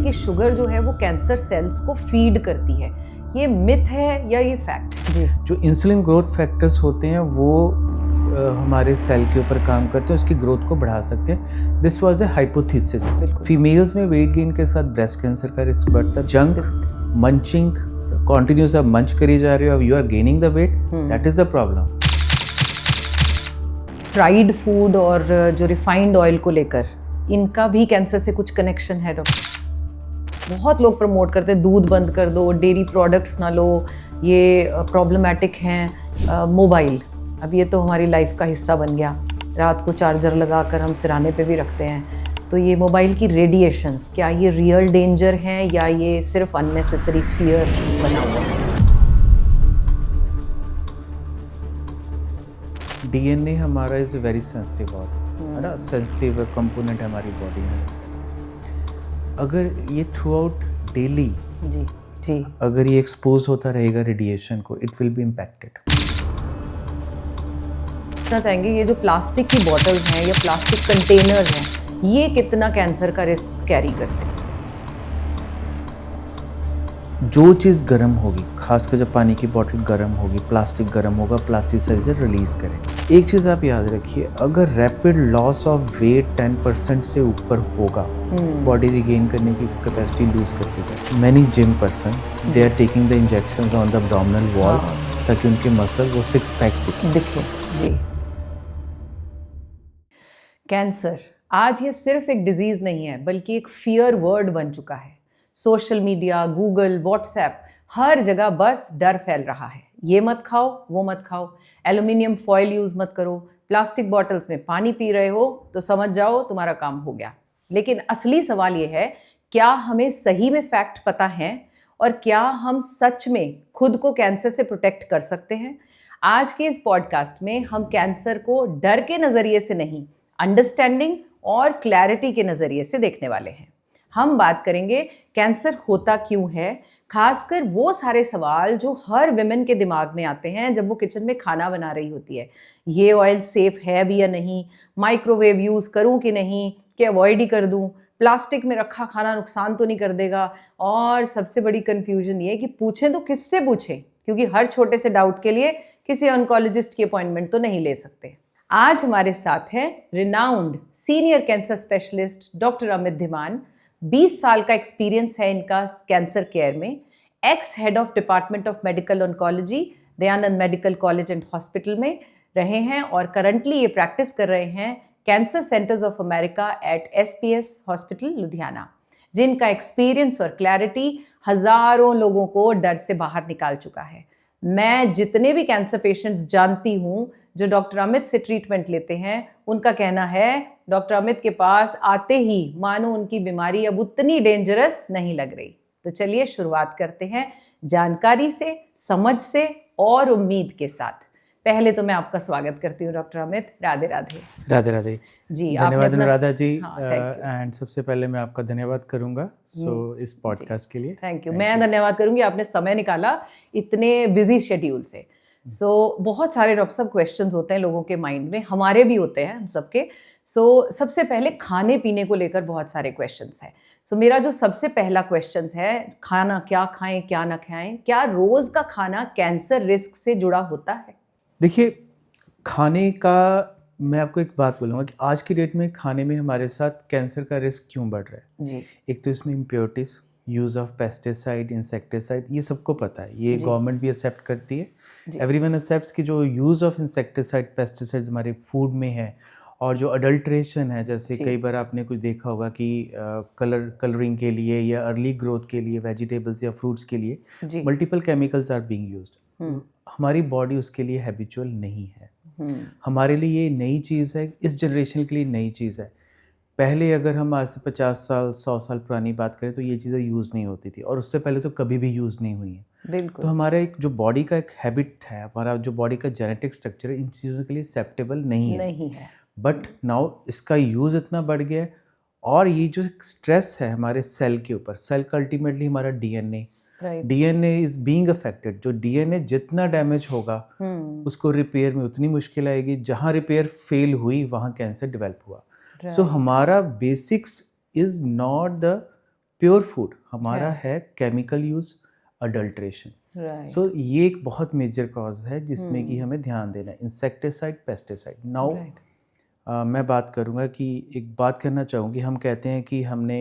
कि शुगर जो है वो कैंसर सेल्स को फीड करती है। ये मिथ है या ये फैक्ट? जी। जो इंसुलिन ग्रोथ फैक्टर्स होते हैं वो हमारे सेल के ऊपर काम करते हैं, उसकी ग्रोथ को बढ़ा सकते हैं। This was a hypothesis. Females में वेट गेन के साथ ब्रेस्ट कैंसर का रिस्क बढ़ता है। जंक, मंचिंग, कंटिन्यूस आप मंच करी जा रहे हो, you are gaining the weight, that is the problem. Fried food और जो रिफाइंड ऑयल को लेकर इनका भी कैंसर से कुछ कनेक्शन है डॉक्टर? बहुत लोग प्रमोट करते हैं दूध बंद कर दो, डेयरी प्रोडक्ट्स ना लो, ये प्रॉब्लमैटिक हैं। मोबाइल, अब ये तो हमारी लाइफ का हिस्सा बन गया। रात को चार्जर लगाकर हम सिराने पे भी रखते हैं। तो ये मोबाइल की रेडिएशंस, क्या ये रियल डेंजर हैं या ये सिर्फ अननेसेसरी फियर बना हुआ है? डीएनए हमारा इज वेरी सेंसिटिव ऑर्गन, है ना, सेंसिटिव कंपोनेंट है हमारी बॉडी में। अगर ये थ्रू आउट डेली जी अगर ये एक्सपोज होता रहेगा रेडिएशन को, इट विल बी इम्पैक्टेड। पूछना चाहेंगे, ये जो प्लास्टिक की बॉटल्स हैं या प्लास्टिक कंटेनर्स हैं, ये कितना कैंसर का रिस्क कैरी करते हैं? जो चीज़ गर्म होगी, खासकर जब पानी की बोतल गर्म होगी, प्लास्टिक गर्म होगा, प्लास्टिसाइजर रिलीज करेंगे। एक चीज़ आप याद रखिए, अगर रैपिड लॉस ऑफ वेट 10% से ऊपर होगा, बॉडी रिगेन करने की कैपेसिटी लूज करती जाए। Many gym person they are taking the injections on the abdominal wall ताकि उनके मसल वो 6 पैक्स दिखे। जी। कैंसर आज ये सिर्फ एक डिजीज नहीं है, बल्कि एक फियर वर्ड बन चुका है। सोशल मीडिया, गूगल, व्हाट्सएप, हर जगह बस डर फैल रहा है। ये मत खाओ, वो मत खाओ, एल्युमिनियम फॉयल यूज़ मत करो, प्लास्टिक बॉटल्स में पानी पी रहे हो तो समझ जाओ तुम्हारा काम हो गया। लेकिन असली सवाल ये है, क्या हमें सही में फैक्ट पता है और क्या हम सच में खुद को कैंसर से प्रोटेक्ट कर सकते हैं? आज के इस पॉडकास्ट में हम कैंसर को डर के नज़रिए से नहीं, अंडरस्टैंडिंग और क्लैरिटी के नज़रिए से देखने वाले हैं। हम बात करेंगे कैंसर होता क्यों है, खासकर वो सारे सवाल जो हर विमेन के दिमाग में आते हैं जब वो किचन में खाना बना रही होती है। ये ऑयल सेफ है भी या नहीं, माइक्रोवेव यूज़ करूं कि नहीं, कि अवॉइड ही कर दूं, प्लास्टिक में रखा खाना नुकसान तो नहीं कर देगा, और सबसे बड़ी कंफ्यूजन ये कि पूछें तो किससे पूछें, क्योंकि हर छोटे से डाउट के लिए किसी ऑन्कोलॉजिस्ट की अपॉइंटमेंट तो नहीं ले सकते। आज हमारे साथ हैं renowned senior cancer specialist doctor Amit Dhiman. 20 साल का एक्सपीरियंस है इनका कैंसर केयर में। X head of department of medical oncology Dayanand medical college and hospital में रहे हैं और करंटली ये प्रैक्टिस कर रहे हैं cancer centres of America at SPS hospital Ludhiana, जिनका एक्सपीरियंस और क्लैरिटी हजारों लोगों को डर से बाहर निकाल चुका है। मैं जितने भी कैंसर पेशेंट्स जानती हूँ जो डॉक्टर अमित से ट्रीटमेंट लेते हैं, उनका कहना है डॉक्टर अमित के पास आते ही मानो उनकी बीमारी अब उतनी डेंजरस नहीं लग रही। तो चलिए शुरुआत करते हैं जानकारी से, समझ से और उम्मीद के साथ। पहले तो मैं आपका स्वागत करती हूँ डॉक्टर अमित। राधे राधे। राधे राधे जी, धन्यवाद अनुराधा जी। एंड सबसे पहले मैं आपका धन्यवाद करूंगा इस पॉडकास्ट के लिए। Thank you. मैं धन्यवाद करूंगी, आपने समय निकाला इतने बिजी शेड्यूल से। बहुत सारे डॉक्टर साहब क्वेश्चंस होते हैं लोगों के माइंड में, हमारे भी होते हैं, हम सबके। सबसे पहले खाने पीने को लेकर बहुत सारे क्वेश्चंस हैं। मेरा जो सबसे पहला क्वेश्चंस है, खाना क्या खाएं क्या ना खाएं, क्या रोज का खाना कैंसर रिस्क से जुड़ा होता है? देखिए, खाने का मैं आपको एक बात बोलूँगा कि आज की डेट में खाने में हमारे साथ कैंसर का रिस्क क्यों बढ़ रहा है जी। एक तो इसमें impurities, use of pesticide, insecticide, ये सबको पता है, ये गवर्नमेंट भी एक्सेप्ट करती है। एवरीवन एक्सेप्ट्स कि जो यूज़ ऑफ इंसेक्टिसाइड, पेस्टिसाइड हमारे फूड में है, और जो अडल्ट्रेशन है, जैसे कई बार आपने कुछ देखा होगा कि कलरिंग के लिए या अर्ली ग्रोथ के लिए वेजिटेबल्स या फ्रूट्स के लिए multiple chemicals are being used. हमारी बॉडी उसके लिए हैबिचुअल नहीं है। हमारे लिए ये नई चीज़ है, इस जनरेशन के लिए नई चीज़ है। पहले अगर हम आज से 50 साल 100 साल पुरानी बात करें तो ये चीज़ें यूज़ नहीं होती थी, और उससे पहले तो कभी भी यूज़ नहीं हुई हैं। बिल्कुल। तो हमारा एक जो बॉडी का एक हैबिट है, हमारा जो बॉडी का जेनेटिक स्ट्रक्चर है, इन चीज़ों के लिए एक्सेप्टेबल नहीं है। बट नाउ इसका यूज़ इतना बढ़ गया है, और ये जो स्ट्रेस है हमारे सेल के ऊपर, सेल का अल्टीमेटली हमारा डीएनए इज बीइंग अफेक्टेड। जो डीएनए जितना डैमेज होगा उसको रिपेयर में उतनी मुश्किल आएगी। जहाँ रिपेयर फेल हुई वहाँ कैंसर डेवलप हुआ। सो हमारा basics is not the pure food हमारा है। है केमिकल यूज, अडल्ट्रेशन। राइट। सो ये एक बहुत मेजर कॉज है जिसमें कि हमें ध्यान देना है, इंसेक्टिसाइड, पेस्टिसाइड। Now right. मैं बात करूँगा कि एक बात करना चाहूँगी, हम कहते हैं कि हमने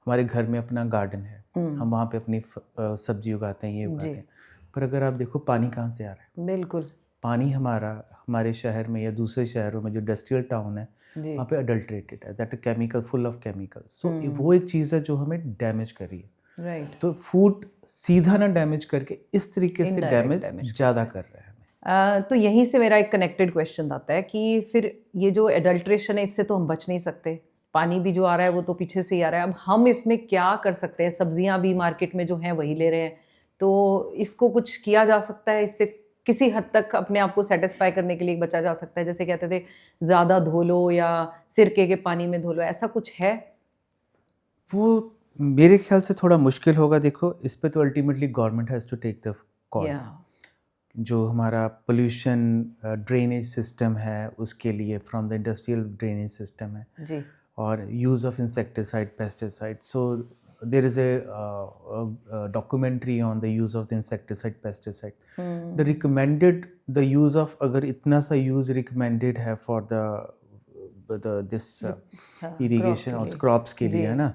हमारे घर में अपना गार्डन है, हम वहाँ पे अपनी सब्जी उगाते हैं, ये जी। उगाते हैं, पर अगर आप देखो पानी कहाँ से आ रहा है? बिल्कुल। पानी हमारा हमारे शहर में या दूसरे शहरों में जो इंडस्ट्रियल टाउन है जी। वहाँ पे अडल्ट्रेटेड है, that chemical, full of chemical. So वो एक चीज़ है जो हमें डैमेज कर रही है। राइट। तो फूड सीधा ना डैमेज करके इस तरीके से Indirect damage डैमेज ज़्यादा कर रहा है हमें। तो यहीं से मेरा एक कनेक्टेड क्वेश्चन आता है कि फिर ये जो एडल्ट्रेशन है इससे तो हम बच नहीं सकते, पानी भी जो आ रहा है वो तो पीछे से ही आ रहा है, अब हम इसमें क्या कर सकते हैं? सब्जियां भी मार्केट में जो हैं वही ले रहे हैं, तो इसको कुछ किया जा सकता है? इससे किसी हद तक अपने आप को सेटिस्फाई करने के लिए बचा जा सकता है? जैसे कहते थे ज़्यादा धो लो या सिरके के पानी में धो लो, ऐसा कुछ है? वो मेरे ख्याल से थोड़ा मुश्किल होगा। देखो इस पे तो ultimately government has to take the call. या जो हमारा पोल्यूशन ड्रेनेज सिस्टम है उसके लिए from the industrial drainage system है, जी। और use of insecticide, pesticide. So there is a documentary on the use of the insecticide, pesticide. The recommended the use of, अगर इतना सा यूज़ रिकमेंडेड है फॉर द दिस इरिगेशन और crops के लिए, है ना,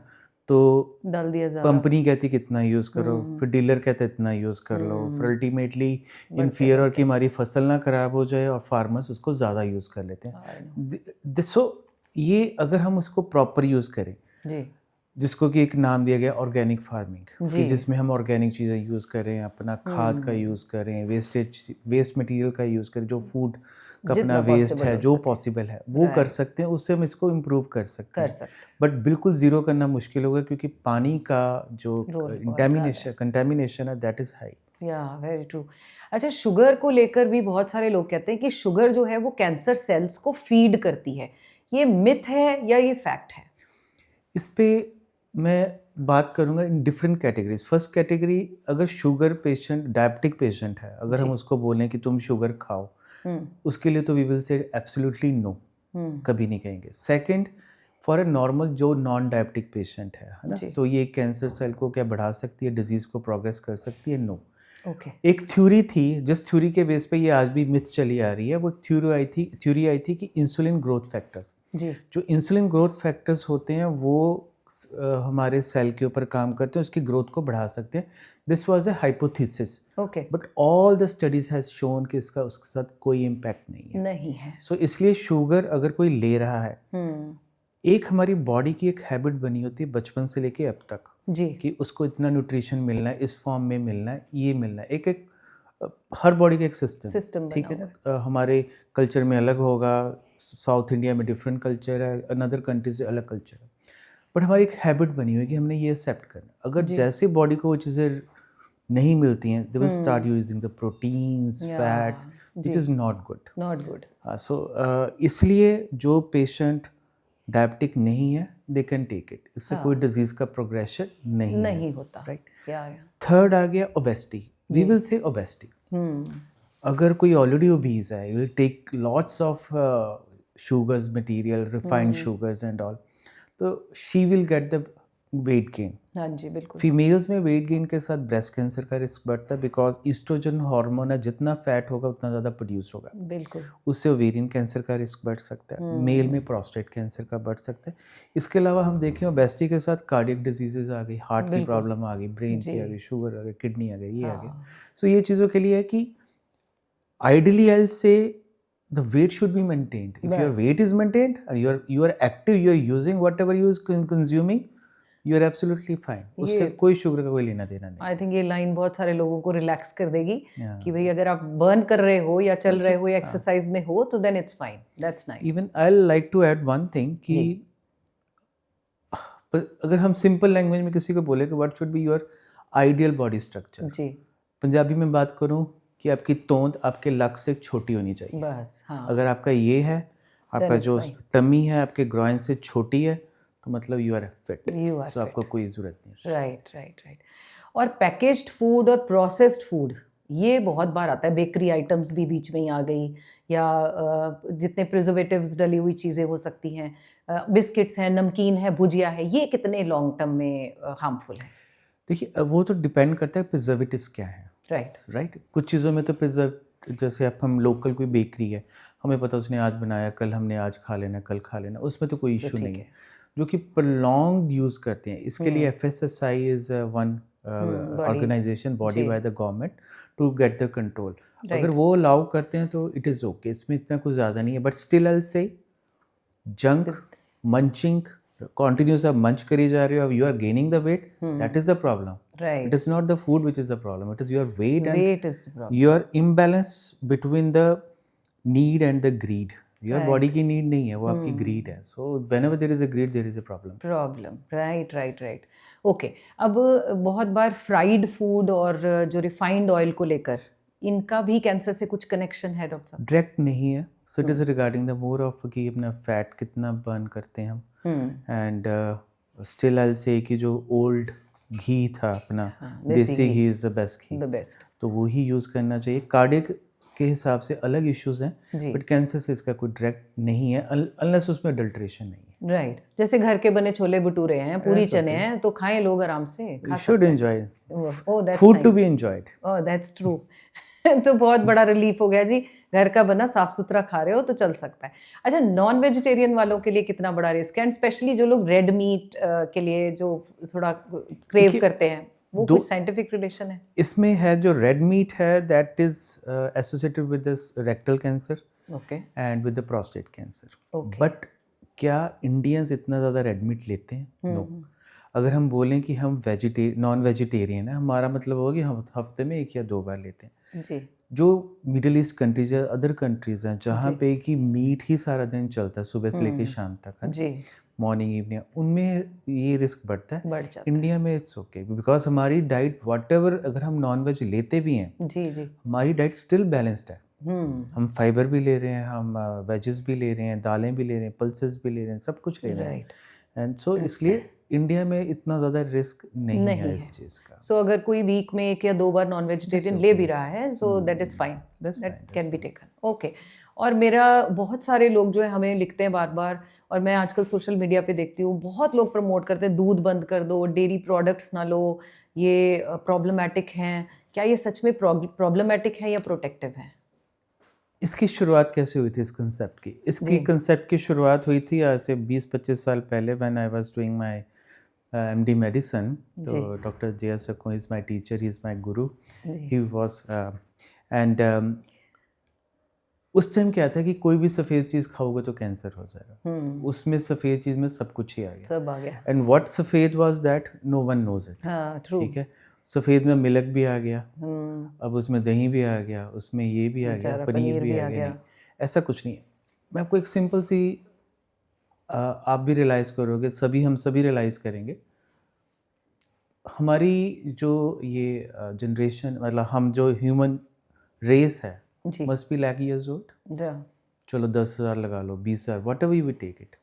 तो डाल दिया ज़्यादा। कंपनी कहती कितना यूज़ करो, फिर डीलर कहते इतना यूज़ कर लो, फिर अल्टीमेटली इन फियर और कि हमारी फसल ना खराब हो जाए और फार्मर्स उसको ज़्यादा यूज़ कर लेते हैं। सो ये अगर हम उसको प्रॉपर यूज़ करें, जी। जिसको कि एक नाम दिया गया ऑर्गेनिक फार्मिंग, कि जिसमें हम ऑर्गेनिक चीज़ें यूज़ करें, अपना खाद का यूज़ करें, वेस्ट मटेरियल का यूज़ करें, जो फूड का अपना जितना वेस्ट possible है, हो जो सके। पॉसिबल है वो कर सकते हैं, उससे हम इसको इम्प्रूव कर सकते कर हैं। सकते बट बिल्कुल ज़ीरो करना मुश्किल होगा क्योंकि पानी का जो रोल बहुत ज़्यादा कंटेमिनेशन है दैट इज़ हाई। या वेरी ट्रू। अच्छा, शुगर को लेकर भी बहुत सारे लोग कहते हैं कि शुगर जो है वो कैंसर सेल्स को फीड करती है, ये मिथ है या ये फैक्ट है? इस पे मैं बात करूँगा in different categories. First category, अगर शुगर पेशेंट, डायबिटिक पेशेंट है, अगर हम उसको बोलें कि तुम शुगर खाओ, उसके लिए तो we will say absolutely no, कभी नहीं कहेंगे। सेकंड, फॉर ए नॉर्मल जो नॉन डायबिटिक पेशेंट है ना, जी। तो ये कैंसर सेल को क्या बढ़ा सकती है, डिजीज़ को प्रोग्रेस कर सकती है? नो। ओके। एक थ्योरी थी, जिस थ्योरी के बेस पे ये आज भी मिथ चली आ रही है, वो थ्योरी आई थी कि इंसुलिन ग्रोथ फैक्टर्स, जी। जो इंसुलिन ग्रोथ फैक्टर्स होते हैं वो हमारे सेल के ऊपर काम करते हैं, उसकी ग्रोथ को बढ़ा सकते हैं। This was a hypothesis, okay. But all the studies has shown कि इसका उसके साथ कोई इम्पैक्ट नहीं है। नहीं है। सो इसलिए शुगर अगर कोई ले रहा है, एक हमारी बॉडी की एक हैबिट बनी होती है बचपन से लेके अब तक, जी। कि उसको इतना न्यूट्रिशन मिलना है, इस फॉर्म में मिलना है, ये मिलना है। एक एक हर बॉडी का एक सिस्टम, ठीक है ना। हमारे कल्चर में अलग होगा, साउथ इंडिया में डिफरेंट कल्चर है, अनदर कंट्री से अलग कल्चर है, बट हमारी एक हैबिट बनी हुई है कि हमने ये एक्सेप्ट करना। अगर जैसे बॉडी को वो चीज़ें नहीं मिलती हैं, they will start using the proteins, fats, which is not good. Not good. So इसलिए जो पेशेंट डायबिटिक नहीं है, दे कैन टेक इट, इससे कोई डिजीज़ का प्रोग्रेशन नहीं होता। राइट। या थर्ड आ गया obesity, we will say obesity. अगर कोई ऑलरेडी ओबीज है, you will take lots of sugars material, refined sugars and all, तो she will get the weight gain. हाँ जी, बिल्कुल। फीमेल्स में वेट गेन के साथ ब्रेस्ट कैंसर का रिस्क बढ़ता है, बिकॉज ईस्ट्रोजन हार्मोन है, जितना फैट होगा उतना ज़्यादा प्रोड्यूस होगा, बिल्कुल। उससे ओवेरियन कैंसर का रिस्क बढ़ सकता है। मेल में प्रोस्टेट कैंसर का बढ़ सकता है। इसके अलावा हम देखें ओबेसिटी के साथ कार्डियक डिजीजेज आ गई, हार्ट की प्रॉब्लम आ गई, ब्रेन की आ गई, शुगर आ गई, किडनी आ गई, ये आ गया। सो ये चीज़ों के लिए है कि आइडियली आई से the weight should be maintained. If your weight is maintained and you are active, you are using whatever you is consuming, you are absolutely fine. उससे कोई शुगर का कोई लेना देना नहीं। आई थिंक ये लाइन बहुत सारे लोगों को रिलैक्स कर देगी कि भाई अगर आप बर्न कर रहे हो या चल रहे हो या एक्सरसाइज में हो तो then it's fine. That's nice. Even I like to add one thing कि अगर हम सिंपल लैंग्वेज में किसी को बोले कि what should be your ideal body structure, जी। पंजाबी में बात करूं कि आपकी तोंद आपके लक से छोटी होनी चाहिए। बस हाँ। अगर आपका ये है, आपका जो टमी है आपके ग्रॉइन से छोटी है, तो मतलब यू आर फिट, सो आपको कोई ज़रूरत नहीं। Right right right. और पैकेज्ड फूड और प्रोसेस्ड फूड ये बहुत बार आता है, बेकरी आइटम्स भी बीच में ही आ गई, या जितने प्रिजर्वेटिव्स डली हुई चीज़ें हो सकती हैं, बिस्किट्स हैं, नमकीन है, भुजिया है, ये कितने लॉन्ग टर्म में हार्मफुल है? देखिए वो तो डिपेंड करता है प्रिजर्वेटिव्स क्या हैं, राइट। राइट। कुछ चीज़ों में तो प्रिजर्व, जैसे अब हम लोकल कोई बेकरी है, हमें पता उसने आज बनाया, कल हमने आज खा लेना, कल खा लेना, उसमें तो कोई इशू ठीक नहीं है। है। जो कि prolonged यूज़ करते हैं, इसके लिए FSSAI is one body. Organization, body जी। By the government to get the control. अगर राइट। वो अलाउ करते हैं तो इट इज़ ओके, इसमें इतना कुछ ज़्यादा नहीं है। बट स्टिल आई से जंक, मंचिंग, कंटिन्यूस आप मंच करी जा रहे हो, you are gaining the weight, that is the problem. Right. It is not the food which is the problem, it is your weight and weight is the problem. Your imbalance between the need and the greed. Your body की need नहीं है, वो आपकी greed है। So whenever there is a greed there is a problem. Right, right, right. Okay, अब बहुत बार fried food और जो रिफाइंड ऑयल को लेकर, इनका भी कैंसर से कुछ कनेक्शन है डॉक्टर साहब? डायरेक्ट नहीं है, so it is regarding the more of कि अपना फैट कितना बर्न करते हैं हम। एंड स्टिल आई से कि जो ओल्ड घी था अपना, desi ghee is the best ghee, the best. तो वो ही यूज़ करना चाहिए। कार्डियक के हिसाब से अलग इश्यूज हैं, बट कैंसर से इसका कोई डायरेक्ट नहीं है, अनलेस उसमें अडल्ट्रेशन नहीं है। राइट। जैसे घर के बने छोले भटूरे हैं, पूरी चने हैं, तो खाएं लोग आराम से, खा should enjoy oh that's food to be enjoyed. Oh that's true. तो बहुत बड़ा रिलीफ हो गया जी, घर का बना साफ सुथरा खा रहे हो तो चल सकता है। अच्छा, नॉन वेजिटेरियन वालों के लिए कितना बड़ा रिस्क है, एंड स्पेशली जो लोग रेड मीट के लिए जो थोड़ा क्रेव करते हैं, वो कुछ साइंटिफिक रिलेशन है? इसमें है जो रेड मीट है, that is associated with this rectal cancer okay. And with the prostate cancer. Okay. But क्या इंडियंस इतना ज़्यादा रेड मीट लेते हैं? नो। अगर हम बोलें कि हम नॉन वेजिटेरियन है, हमारा मतलब होगा कि हम हफ्ते में 1 या 2 बार लेते हैं। जी। जो मिडिल ईस्ट कंट्रीज या अदर कंट्रीज हैं जहाँ पे कि मीट ही सारा दिन चलता है, सुबह से लेकर शाम तक, है जी। मॉर्निंग इवनिंग, उनमें ये रिस्क बढ़ता है। बढ़ जाता इंडिया में इट्स ओके, बिकॉज हमारी डाइट व्हाटएवर, अगर हम नॉन वेज लेते भी हैं, जी। जी। हमारी डाइट स्टिल बैलेंस्ड है। हम फाइबर भी ले रहे हैं, हम वेजेस भी ले रहे हैं, दालें भी ले रहे हैं, पल्सेस भी ले रहे हैं, सब कुछ ले रहे हैं। राइट। एंड सो इसलिए इंडिया में इतना ज़्यादा रिस्क नहीं है इस चीज़ का। सो अगर कोई वीक में 1 या 2 बार नॉन वेजिटेरियन ले भी रहा है, so that is fine, that can be taken. Okay. और मेरा बहुत सारे लोग जो है हमें लिखते हैं बार बार, और मैं आजकल सोशल मीडिया पे देखती हूँ बहुत लोग प्रमोट करते हैं, दूध बंद कर दो, डेयरी प्रोडक्ट्स ना लो, ये प्रॉब्लमेटिक हैं। क्या ये सच में प्रॉब्लमेटिक है या प्रोटेक्टिव है? इसकी शुरुआत कैसे हुई थी इस कंसेप्ट की? इसकी कंसेप्ट की शुरुआत हुई थी आज से 20-25 साल पहले, when I was doing my MD medicine. तो doctor JS Sakun is my teacher, he is my guru, he was and उस टाइम क्या था कि कोई भी सफ़ेद चीज़ खाओगे तो कैंसर हो जाएगा। उसमें सफ़ेद चीज़ में सब कुछ ही आ गया। सब आ गया। एंड व्हाट सफ़ेद was that, no one knows it. हाँ, ट्रू। ठीक है, सफ़ेद में मिल्क भी आ गया, अब उसमें दही भी आ गया, उसमें ये भी आ गया, पनीर भी आ गया। नहीं, ऐसा कुछ नहीं है। मैं आपको एक सिंपल सी, आप भी रियलाइज़ करोगे, हम सभी रियलाइज़ करेंगे, हमारी जो ये जनरेशन, मतलब हम जो ह्यूमन रेस है, must be like years old. चलो 10,000 लगा लो, 20,000, whatever you take it,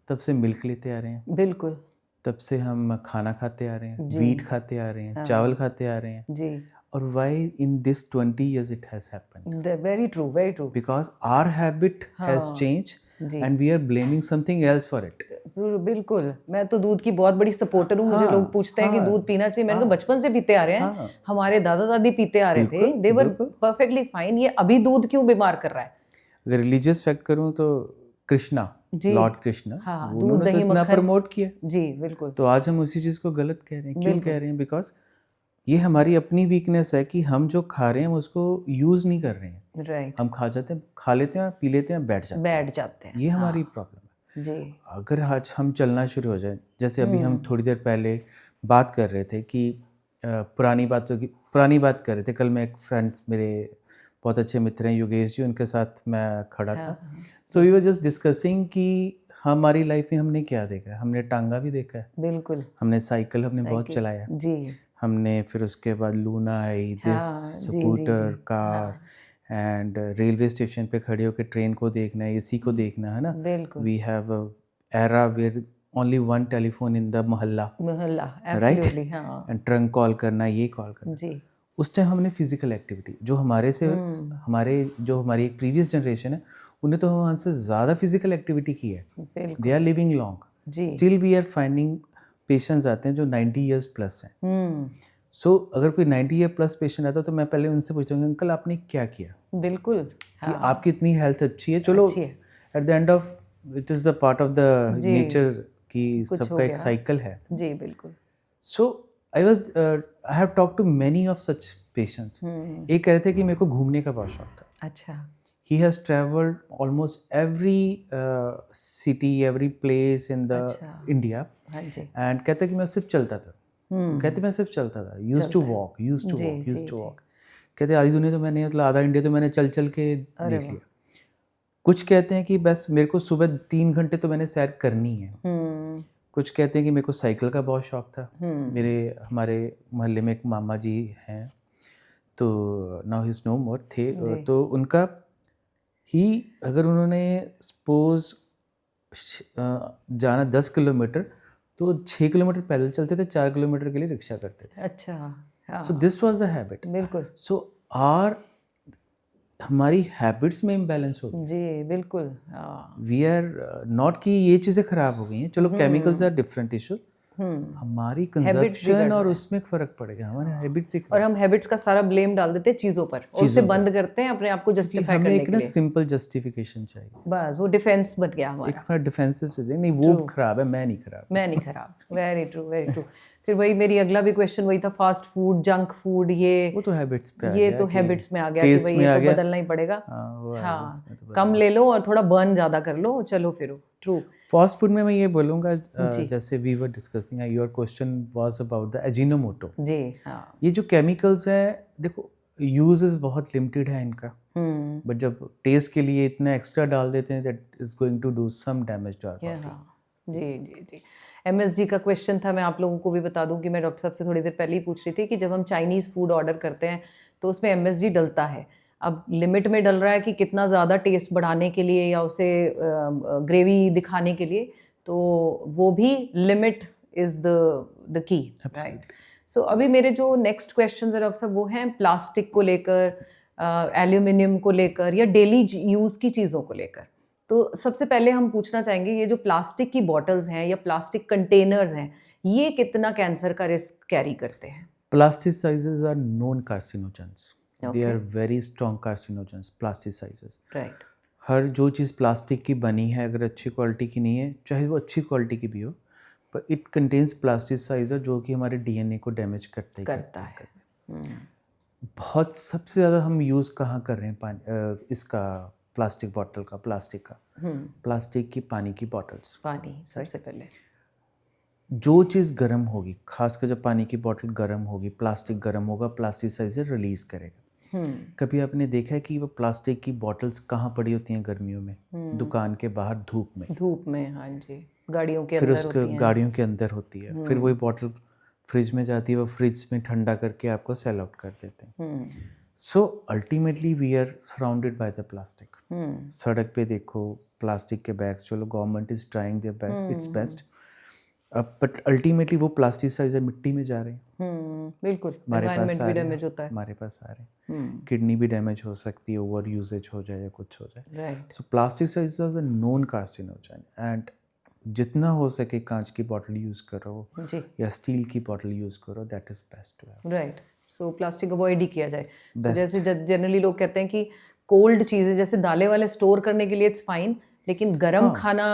तब से मिल्क लेते आ रहे हैं। बिल्कुल। तब से हम खाना खाते आ रहे हैं, वीट खाते आ रहे हैं, चावल खाते आ रहे हैं। जी। और why in this 20 years it has happened? Very true, very true. Because our habit has changed and we are blaming something else for it. बिल्कुल, मैं तो दूध की बहुत बड़ी सपोर्टर हूँ। मुझे लोग पूछते हैं कि दूध पीना चाहिए, मैंने कहा बचपन से पीते आ रहे हैं, हमारे दादा दादी पीते आ रहे थे, दे वर परफेक्टली फाइन, ये अभी दूध क्यों बीमार कर रहा है? अगर रिलीजियस फैक्ट करूँ तो कृष्णा, लॉर्ड कृष्णा, उन्होंने तो इतना प्रमोट किया। जी बिल्कुल। तो आज हम उसी चीज़ को गलत कह रहे हैं। क्यों कह रहे हैं? बिकॉज ये हमारी अपनी वीकनेस है कि हम जो खा रहे हैं हम उसको यूज़ नहीं कर रहे हैं। राइट। हम खा लेते हैं, पी लेते हैं, बैठ जाते हैं। ये हमारी प्रॉब्लम है। जी। तो आज हम चलना शुरू हो जाए, जैसे अभी हम थोड़ी देर पहले बात कर रहे थे कि पुरानी बात कर रहे थे। कल मैं एक फ्रेंड्स, मेरे बहुत अच्छे मित्र हैं योगेश जी, उनके साथ मैं खड़ा था। So we were just discussing कि हमारी लाइफ में हमने क्या देखा है। हमने टांगा भी देखा है, बिल्कुल, हमने साइकिल हमने बहुत चलाया जी, हमने फिर उसके बाद Luna I, this scooter, car, and railway station पे खड़े होकर ट्रेन को देखना है, एसी को देखना है ना। बिल्कुल, we have area where only one telephone in the mohalla, right, and trunk call करना, ये कॉल करना जी। उस टाइम हमने फिजिकल एक्टिविटी जो हमारी एक प्रीवियस जनरेशन है उन्हें तो हमसे ज़्यादा फिजिकल एक्टिविटी की है, बिल्कुल दे आर लिविंग लॉन्ग, जी still we are finding patients आते हैं जो 90 ईयर्स प्लस हैं। सो अगर कोई 90 ईयर प्लस पेशेंट आता है तो मैं पहले उनसे पूछूंगा अंकल आपने क्या किया बिल्कुल कि आपकी इतनी हेल्थ अच्छी है, चलो अच्छी है at the end of it is the part of the जी नेचर कि कुछ हो सबका एक गया साइकिल है। जी बिल्कुल so I have talk to many of such patients. एक कह रहे थे कि मेरे को घूमने का बहुत शौक था, अच्छा he has traveled almost every city, every place in the अच्छा India, हाँ जी and कहते कि मैं सिर्फ चलता था, कहते मैं सिर्फ चलता था, used to walk, used to ji walk, ji used to ji walk। कहते आधी दुनिया तो मैंने मतलब आधा इंडिया तो मैंने चल चल के अरे देख लिया। कुछ कहते हैं कि बस मेरे को सुबह 3 घंटे तो मैंने सैर करनी है। कुछ कहते हैं कि मेरे को साइकिल का बहुत शौक था। मेरे हमारे मोहल्ले में एक मामा जी हैं, तो नाउ ही इज़ नो मोर, थे जी तो उनका ही अगर उन्होंने सपोज जाना 10 किलोमीटर तो 6 किलोमीटर पैदल चलते थे, 4 किलोमीटर के लिए रिक्शा करते थे। अच्छा हाँ so this was the habit. बिल्कुल सो आर हमारी हैबिट्स में इम्बैलेंस हो गई। जी बिल्कुल हाँ वी आर नॉट कि ये चीज़ें खराब हो गई हैं, चलो केमिकल्स आर डिफरेंट इशू, हमारी कंजप्शन और उसमें फ़र्क पड़ेगा, हमारे हैबिट्स से और हम हैबिट्स का सारा ब्लेम डाल देते हैं चीज़ों पर और उसे बंद करते हैं अपने आप को कि जस्टिफाई हमें करने एक के ना लिए सिंपल जस्टिफिकेशन चाहिए, बस वो डिफेंस बन गया एक हमारा हमारा डिफेंसिव से नहीं वो खराब है, मैं नहीं खराब। मैं नहीं खराब वेरी ट्रू वेरी ट्रू फिर वही मेरी अगला भी क्वेश्चन वही था फास्ट फूड जंक फूड वो तो हैबिट्स पे आ ये गया तो कि हैबिट्स में आ गया कि टेस्ट भाई में ये आ तो गया। बदलना ही पड़ेगा हाँ वो हाँ हैबिट्स में तो कम ले लो और थोड़ा बर्न ज़्यादा कर लो चलो फिरो ट्रू फास्ट फूड में मैं ये बोलूँगा जी। जैसे we were discussing, your question was about the Ajinomoto. जी हाँ ये जो केमिकल्स हैं देखो यूजेस बहुत लिमिटेड है इनका, बट जब टेस्ट के लिए इतना एक्स्ट्रा डाल देते हैं that is going to do some damage to our body. हाँ जी जी जी MSG का क्वेश्चन था, मैं आप लोगों को भी बता दूं कि मैं डॉक्टर साहब से थोड़ी देर पहले ही पूछ रही थी कि जब हम चाइनीज़ फूड ऑर्डर करते हैं तो उसमें MSG डलता है। अब लिमिट में डल रहा है कि कितना ज़्यादा टेस्ट बढ़ाने के लिए या उसे ग्रेवी दिखाने के लिए, तो वो भी limit is the key right. So अभी मेरे जो नेक्स्ट क्वेश्चन है डॉक्टर साहब वो हैं प्लास्टिक को लेकर, एल्यूमिनियम को लेकर या डेली यूज़ की चीज़ों को लेकर। तो सबसे पहले हम पूछना चाहेंगे ये जो प्लास्टिक की बॉटल्स हैं या प्लास्टिक कंटेनर्स हैं ये कितना कैंसर का रिस्क कैरी करते हैं? Plasticizers are known carcinogens. They are very strong carcinogens, plasticizers. Right हर जो चीज़ प्लास्टिक की बनी है अगर अच्छी क्वालिटी की नहीं है, चाहे वो अच्छी क्वालिटी की भी हो, पर इट कंटेन्स प्लास्टिसाइजर जो कि हमारे डीएनए को डैमेज करते ही करता है। बहुत सबसे ज़्यादा हम यूज़ कहाँ कर रहे हैं इसका प्लास्टिक बॉटल का, प्लास्टिक की पानी की बॉटल्स। पानी सबसे पहले जो चीज़ गर्म होगी, खासकर जब पानी की बॉटल गर्म होगी, प्लास्टिक गर्म होगा, प्लास्टिसाइजर रिलीज़ करेगा। कभी आपने देखा है कि वो प्लास्टिक की बॉटल्स कहाँ पड़ी होती हैं गर्मियों में? दुकान के बाहर धूप में, हाँ जी गाड़ियों के फिर अंदर उसके होती हैं। गाड़ियों के अंदर होती है, फिर वही बॉटल फ्रिज में जाती है, वो फ्रिज में ठंडा करके आपको सेल आउट कर देते हैं। So ultimately we are surrounded by the plastic. सड़क पे देखो प्लास्टिक के बैग्स, चलो government is trying their best, it's best, but ultimately वो प्लास्टिसाइजर मिट्टी में जा रहे हैं, बिल्कुल हमारे पास एनवायरनमेंट आ भी रहे डैमेज हैं, होता है। हमारे पास आ रहे हैं, किडनी भी डैमेज हो सकती है, ओवर यूजेज हो जाए या कुछ हो जाए। Right so plasticizers are known carcinogen, and जितना हो सके कांच की बॉटल यूज़ करो जी या स्टील की बॉटल यूज़ करो, that is best to have. Right. So plastic avoid ही किया जाए। So, जैसे जनरली लोग कहते हैं कि कोल्ड चीज़ें जैसे दालें वाले स्टोर करने के लिए इट्स फाइन, लेकिन गरम खाना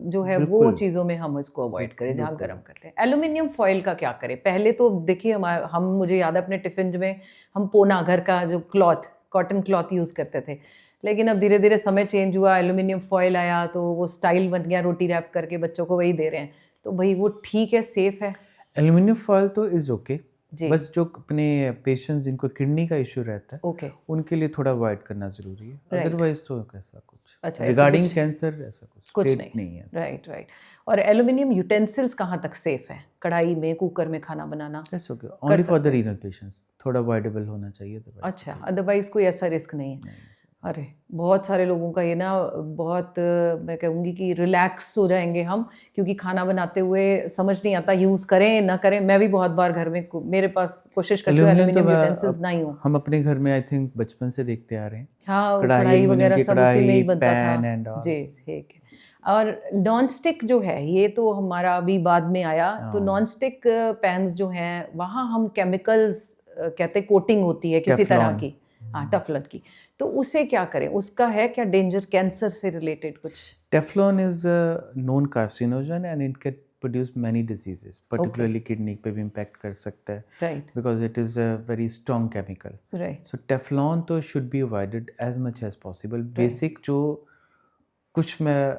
जो है वो चीज़ों में हम इसको अवॉइड करें जहाँ गरम करते हैं। एल्यूमिनियम फॉइल का क्या करें? पहले तो देखिए हम मुझे याद है अपने टिफ़िन में हम पोना घर का जो क्लॉथ कॉटन क्लॉथ यूज़ करते थे, लेकिन अब धीरे धीरे समय चेंज हुआ, एल्यूमिनियम फॉइल आया तो वो स्टाइल बन गया, रोटी रैप करके बच्चों को वही दे रहे हैं। तो भाई वो ठीक है, सेफ़ है? एल्यूमिनियम फॉयल तो इज़ ओके, जी बस जो अपने पेशेंट्स जिनको किडनी का इशू रहता है ओके उनके लिए थोड़ा अवॉइड करना ज़रूरी है, अदरवाइज तो ऐसा कुछ अच्छा, रिगार्डिंग कैंसर ऐसा कुछ नहीं है। Right right. और एल्यूमिनियम यूटेंसिल्स कहाँ तक सेफ है? कढ़ाई में, कुकर में खाना बनाना? That's okay, only for the renal patients, थोड़ा अवॉइडेबल होना चाहिए। अच्छा, अदरवाइज कोई ऐसा रिस्क नहीं है। अरे बहुत सारे लोगों का ये ना बहुत मैं कहूँगी कि रिलैक्स हो जाएंगे हम, क्योंकि खाना बनाते हुए समझ नहीं आता यूज़ करें ना करें। मैं भी बहुत बार घर में मेरे पास कोशिश करती हूँ एल्यूमिनियम तो एल्यूमिनियम यूटेंसिल्स ना ही हो। हम अपने घर में आई थिंक बचपन से देखते आ रहे हैं, हाँ, कढ़ाई कढ़ाई एल्यूमिनियम वगैरह की सब उसी में ही कढ़ाई, बनता था। Pan and all. जी ठीक है। और नॉन स्टिक जो है ये तो हमारा अभी बाद में आया। तो नॉन स्टिक पैन्स जो हैं वहाँ हम केमिकल्स कहते कोटिंग होती है किसी तरह टेफ्लॉन। की, हाँ टफलन की। तो उसे क्या करें, उसका है क्या डेंजर कैंसर से रिलेटेड कुछ? Teflon is a known carcinogen and it can produce many diseases, particularly kidney पे भी impact कर सकता है right because it is a very strong chemical. Right So Teflon तो should be avoided as much as possible. Basic जो कुछ मैं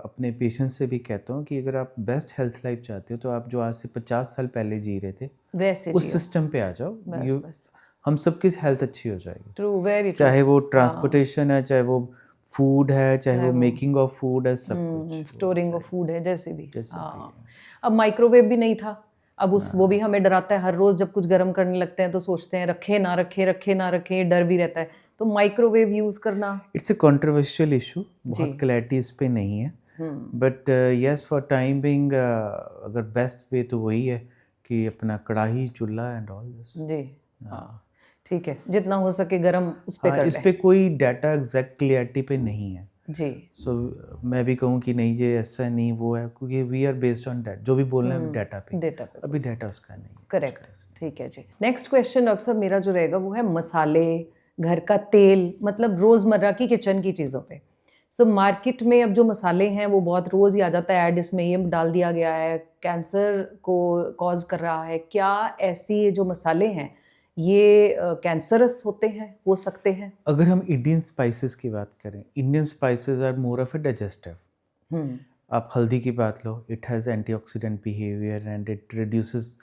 अपने पेशेंट से भी कहता हूँ कि अगर आप बेस्ट हेल्थ लाइफ चाहते हो तो आप जो आज से 50 साल पहले जी रहे थे वैसे उस जियो। सिस्टम पे आ जाओ। बस You, बस हम सबकी हेल्थ अच्छी हो जाएगी, ट्रू वेरी ट्रू। चाहे वो ट्रांसपोर्टेशन है, चाहे वो फूड है, चाहे वो मेकिंग ऑफ फूड है, सब कुछ स्टोरिंग ऑफ फूड है जैसे भी। जैसे भी हाँ, अब माइक्रोवेव भी नहीं था। अब उस वो भी हमें डराता है, हर रोज जब कुछ गर्म करने लगते हैं तो सोचते हैं रखे ना रखे, रखे ना रखे, डर भी रहता है। तो माइक्रोवेव यूज करना इट्स ए कंट्रोवर्शियल इशू, बहुत जी। क्लैरिटी इस पे नहीं है, but yes for time being अगर बेस्ट वे तो वही है कि अपना कढ़ाई, चूल्हा एंड ऑल दिस। जी हाँ ठीक है, जितना हो सके गर्म उस पे हाँ, कर इस लें। पे कोई डाटा एग्जैक्ट क्लियरिटी पे नहीं है। जी सो मैं भी कहूँ कि नहीं ये ऐसा नहीं वो है, क्योंकि we are based on data, जो भी बोलना है डाटा पे, डेटा पे अभी डाटा उसका नहीं है। करेक्ट। ठीक है जी। नेक्स्ट क्वेश्चन डॉक्टर साहब मेरा जो रहेगा वो है मसाले, घर का तेल, मतलब रोज़मर्रा की किचन की चीज़ों पे। सो मार्केट में अब जो मसाले हैं वो बहुत रोज़ ही आ जाता है ऐड, इसमें ये डाल दिया गया है कैंसर को कॉज कर रहा है। क्या ऐसी ये जो मसाले हैं ये कैंसरस होते हैं, हो सकते हैं? अगर हम इंडियन स्पाइसेस की बात करें, Indian spices are more of a digestive. आप हल्दी की बात लो, it has antioxidant behaviour and it reduces,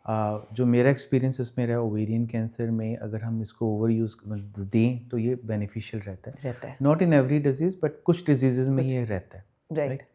जो मेरा एक्सपीरियंस इसमें रहा ओवेरियन कैंसर में, अगर हम इसको ओवर यूज़ दें तो ये बेनिफिशियल रहता है। Not in every disease but कुछ डिजीज़ में ये रहता है, राइट।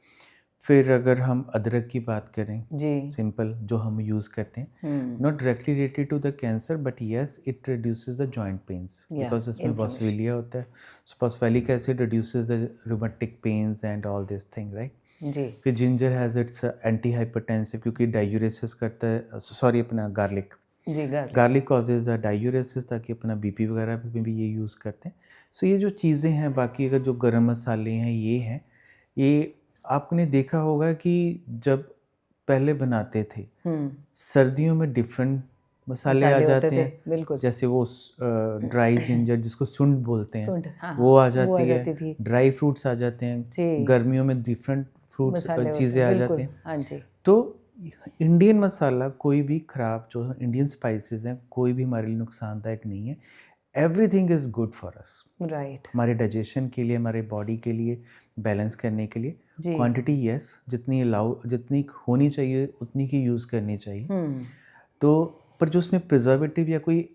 फिर अगर हम अदरक की बात करें, जी सिंपल जो हम यूज़ करते हैं, not directly related to the cancer but yes it reduces the joint pains because इसमें बॉसवेलिया होता है। सो boswellic acid reduces the rheumatic pains and all this thing, right. जी फिर ginger has its anti hypertensive क्योंकि diuresis करता है, sorry अपना गार्लिक, जी गार्लिक कॉजेज डायूरेसिस, ताकि अपना बीपी वगैरह पे भी ये यूज़ करते हैं। सो ये जो चीज़ें हैं, बाकी अगर जो गरम मसाले हैं ये हैं, ये आपने देखा होगा कि जब पहले बनाते थे सर्दियों में डिफरेंट मसाले आ जाते हैं, बिल्कुल। जैसे वो ड्राई जिंजर जिसको सुंड बोलते हैं सुंठ, हाँ, वो आ वो आ जाती जाती है, थी। ड्राई फ्रूट्स आ जाते हैं, जी। गर्मियों में डिफरेंट फ्रूट्स मसाले होते चीज़ें हैं, आ बिल्कुल, जाती हैं। हाँ जी। तो इंडियन मसाला कोई भी ख़राब, जो इंडियन स्पाइसेस हैं कोई भी हमारे लिए नुकसानदायक नहीं है। Everything is good for us, right हमारे डाइजेशन के लिए, हमारे बॉडी के लिए, बैलेंस करने के लिए। जी। क्वांटिटी यस, जितनी होनी चाहिए उतनी की यूज़ करनी चाहिए। तो पर जो उसमें प्रिजर्वेटिव या कोई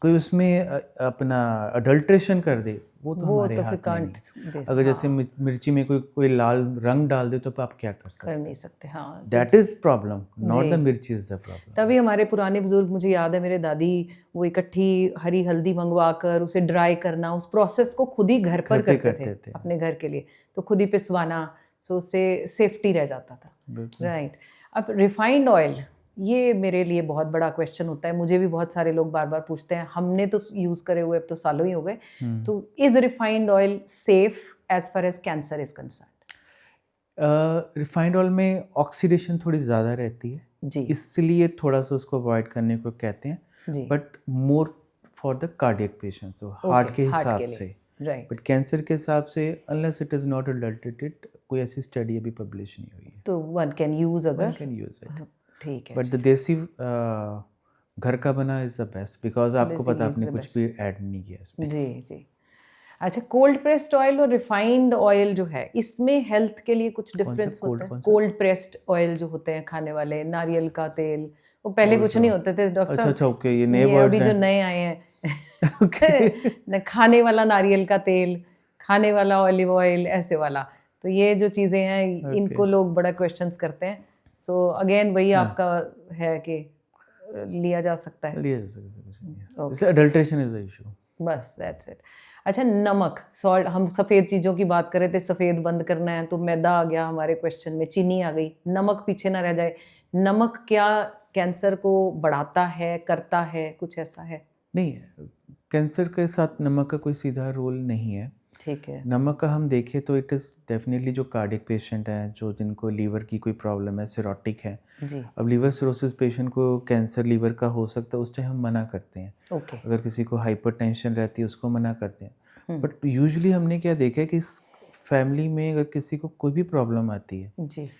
कोई उसमें अपना अडल्ट्रेशन कर दे, वो तो हमारे फिर हाथ में कांट नहीं। दे, अगर जैसे मिर्ची में कोई लाल रंग डाल दे तो आप क्या कर सकते कर हैं? नहीं सकते, हाँ। That is problem, not the जी। Mirchi is the problem. तभी हमारे पुराने बुजुर्ग, मुझे याद है मेरे दादी, वो इकट्ठी हरी हल्दी मंगवा कर उसे ड्राई करना, उस प्रोसेस को खुद ही घर पर पे करते थे अपने घर के लिए, तो खुद ही पिसवाना, सो उससे सेफ्टी रह जाता था। बिल्कुल। राइट। अब रिफाइंड ऑयल, ये मेरे लिए बहुत बड़ा क्वेश्चन होता है, मुझे भी बहुत सारे लोग बार बार पूछते हैं, हमने तो यूज़ करे हुए अब तो सालों ही हो गए, तो is refined oil safe as far as cancer is concern? Refined oil में ऑक्सीडेशन थोड़ी ज़्यादा रहती है जी इसलिए थोड़ा सा उसको अवॉइड करने को कहते हैं, जी। But more for the cardiac patients, तो हार्ट के हिसाब के लिए, से। राइट। बट कैंसर के हिसाब से अनलेस इट इज़ नॉट अडल्टेटेड, कोई ऐसी स्टडी अभी पब्लिश नहीं हुई है। तो वन कैन यूज़ वन अगर, कैन यूज़ इट, ठीक है। बट द देसी घर का बना इज़ द बेस्ट बिकॉज आपको देसी पता घी is आपने the कुछ best. भी ऐड नहीं किया इसमें। जी जी। अच्छा, कोल्ड प्रेस्ड ऑयल और रिफाइंड ऑयल जो है, इसमें हेल्थ के लिए कुछ डिफरेंस होता है? कोल्ड प्रेस्ड ऑयल जो होते हैं खाने वाले, नारियल का तेल, वो पहले कुछ नहीं होते थे डॉक्टर साहब। अच्छा ओके, ये नए ये वर्ड्स अभी जो हैं। नए आए हैं खाने वाला नारियल का तेल, खाने वाला ऑलिव ऑयल, ऐसे वाला। तो ये जो चीज़ें हैं इनको लोग बड़ा क्वेश्चंस करते हैं। सो अगेन वही आपका है कि लिया जा सकता है। लिया जा सकता है, अडल्ट्रेशन इज द इशू। बस दैट्स इट। अच्छा, नमक, सॉल्ट, हम सफ़ेद चीज़ों की बात कर रहे थे, सफ़ेद बंद करना है तो मैदा आ गया हमारे क्वेश्चन में, चीनी आ गई, नमक पीछे ना रह जाए। नमक क्या कैंसर को बढ़ाता है, करता है, कुछ ऐसा है? नहीं, कैंसर के साथ नमक का कोई सीधा रोल नहीं है। ठीक है। नमक का हम देखें तो इट इज़ डेफिनेटली जो कार्डियक पेशेंट हैं, जो जिनको लीवर की कोई प्रॉब्लम है, सिरोटिक है। जी। अब लीवर सिरोसिस पेशेंट को कैंसर लीवर का हो सकता है, उस टाइम हम मना करते हैं। ओके। अगर किसी को हाइपरटेंशन रहती है उसको मना करते हैं। हम्म। बट यूजुअली हमने क्या देखा है कि फैमिली में अगर किसी को कोई भी प्रॉब्लम आती है, जी।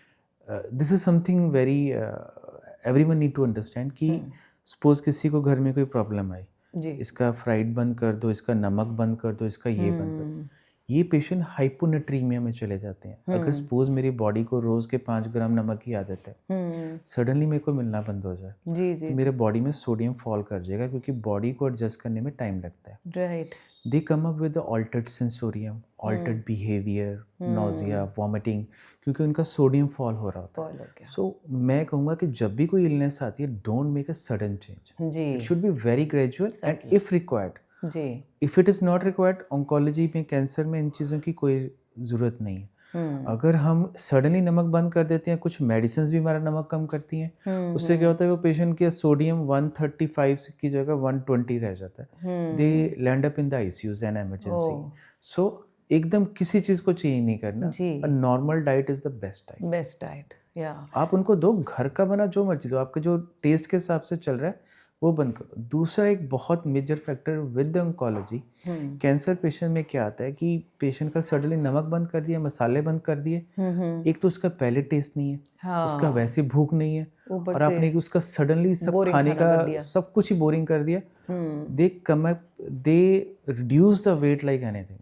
This is something very everyone need to understand कि सपोज किसी को घर में कोई प्रॉब्लम आई, जी। इसका फ्राइड बंद कर दो, इसका नमक बंद कर दो, इसका ये बंद कर दो, ये पेशेंट हाइपोनेट्रीमिया में चले जाते हैं। अगर सपोज मेरी बॉडी को रोज़ के 5 ग्राम नमक की आदत है, सडनली मेरे को मिलना बंद हो जाए, जी। जी। तो मेरे बॉडी में सोडियम फॉल कर जाएगा, क्योंकि बॉडी को एडजस्ट करने में टाइम लगता है। Right. They come up with altered sensorium, altered behaviour, nausea, vomiting, क्योंकि उनका सोडियम फॉल हो रहा होता है। फॉल हो गया। सो मैं कहूँगा कि जब भी कोई इलनेस आती है, don't make a sudden change. जी। It should be very gradual and if required, जी। If it is not required, oncology में, कैंसर में इन चीज़ों की कोई ज़रूरत नहीं है। अगर हम सडनली नमक बंद कर देते हैं, कुछ मेडिसिन भी हमारा नमक कम करती हैं, उससे क्या होता है, वो पेशेंट के सोडियम 135 की जगह 120 रह जाता है। They land up in the ICUs and emergency. So एकदम किसी चीज़ को चेंज नहीं करना। जी। A normal diet is the best diet. Best diet, yeah. आप उनको दो, घर का बना जो मर्जी दो, आपके जो टेस्ट के हिसाब से चल रहा है वो बंद करो। दूसरा एक बहुत major factor with oncology, cancer patient में क्या आता है कि पेशेंट का सडनली नमक बंद कर दिया, मसाले बंद कर दिए, एक तो उसका पहले टेस्ट नहीं है, हाँ। उसका वैसे भूख नहीं है, ऊपर और से आपने उसका सडनली सब boring खाने खाना कर का दिया। सब कुछ ही बोरिंग कर दिया। They come up, they reduce the weight like anything,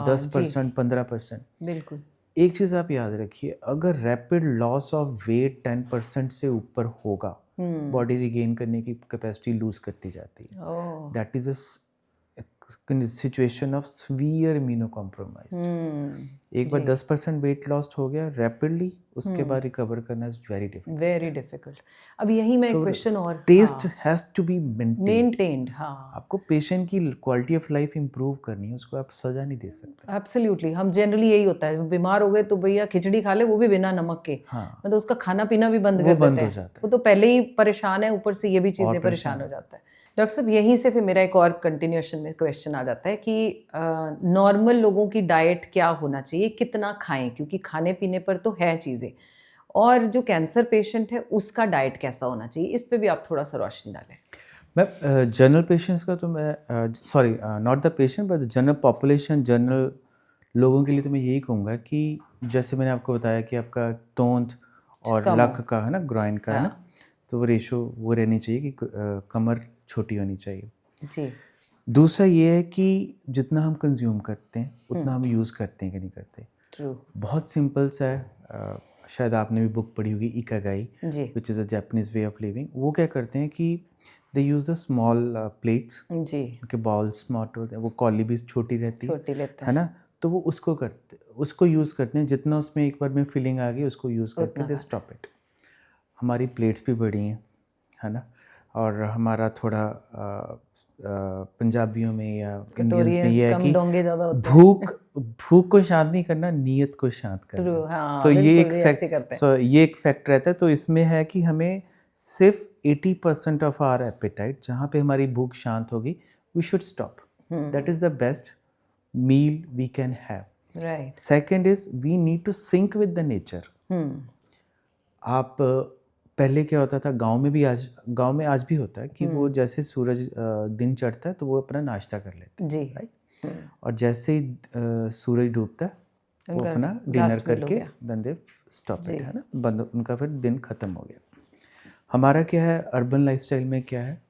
10%, 15%। बिल्कुल। एक चीज़ आप याद रखिए, अगर रैपिड लॉस ऑफ वेट 10% से ऊपर होगा, बॉडी रिगेन करने की कैपेसिटी लूज करती जाती है। Oh. That is a situation of severe immunocompromise. एक बार 10% वेट लॉस्ट हो गया रैपिडली, उसके बाद रिकवर करना is very difficult. Very difficult. अब यही मैं क्वेश्चन और taste has to be maintained. Maintained, हाँ। आपको पेशेंट की क्वालिटी ऑफ लाइफ इंप्रूव करनी है, उसको आप सजा नहीं दे सकते। एब्सोल्युटली। हम जनरली यही होता है, बीमार हो गए तो भैया खिचड़ी खा ले, वो भी बिना नमक के। हाँ, मतलब उसका खाना पीना भी बंद वो कर बंद देते हो हैं। जाता है। वो तो पहले ही परेशान है, ऊपर से ये भी चीज़ें और परेशान हो जाता है। डॉक्टर साहब, यहीं से फिर मेरा एक और कंटिन्यूएशन में क्वेश्चन आ जाता है कि नॉर्मल लोगों की डाइट क्या होना चाहिए, कितना खाएं, क्योंकि खाने पीने पर तो है चीज़ें, और जो कैंसर पेशेंट है उसका डाइट कैसा होना चाहिए, इस पे भी आप थोड़ा सा रोशनी डालें। मैं जनरल पेशेंट्स का तो मैं sorry, not the patient but general population, general लोगों के लिए तो मैं यही कहूँगा कि जैसे मैंने आपको बताया कि आपका तोंत और लक का है ना, ग्राइन का है ना, तो वो रेशो वो रहनी चाहिए कि कमर छोटी होनी चाहिए। जी। दूसरा ये है कि जितना हम कंज्यूम करते हैं उतना हम यूज़ करते हैं कि नहीं करते। ट्रू। बहुत सिंपल सा है, शायद आपने भी बुक पढ़ी होगी इकागाई, जी। Which is a Japanese way of living. वो क्या करते हैं कि they use the small plates, जी। उनके बॉल्स स्मॉट होते हैं, वो कॉली भी छोटी रहती छोटी लेते है ना, तो वो उसको यूज़ करते हैं। जितना उसमें एक बार में फिलिंग आ गई, उसको यूज़ करके दे स्टॉप इट। हमारी प्लेट्स भी बड़ी हैं, है ना, और हमारा थोड़ा पंजाबियों में या इंडियंस में ये है कि भूख को शांत नहीं करना, नीयत को शांत करना। हाँ, सो ये एक ऐसे करते हैं। ये एक फैक्ट रहता है। तो इसमें है कि हमें सिर्फ 80% ऑफ आवर एपेटाइट, जहाँ पे हमारी भूख शांत होगी, we should stop. That is the best meal we can have. Right. Second is we need to sync with the nature. आप पहले क्या होता था, गांव में आज भी होता है कि वो जैसे सूरज दिन चढ़ता है तो वो अपना नाश्ता कर लेते हैं, जी। राइट, और जैसे ही सूरज डूबता है वो अपना डिनर करके देन दे स्टॉप इट, है ना, बंद, उनका फिर दिन खत्म हो गया। हमारा क्या है, अर्बन लाइफस्टाइल में क्या है,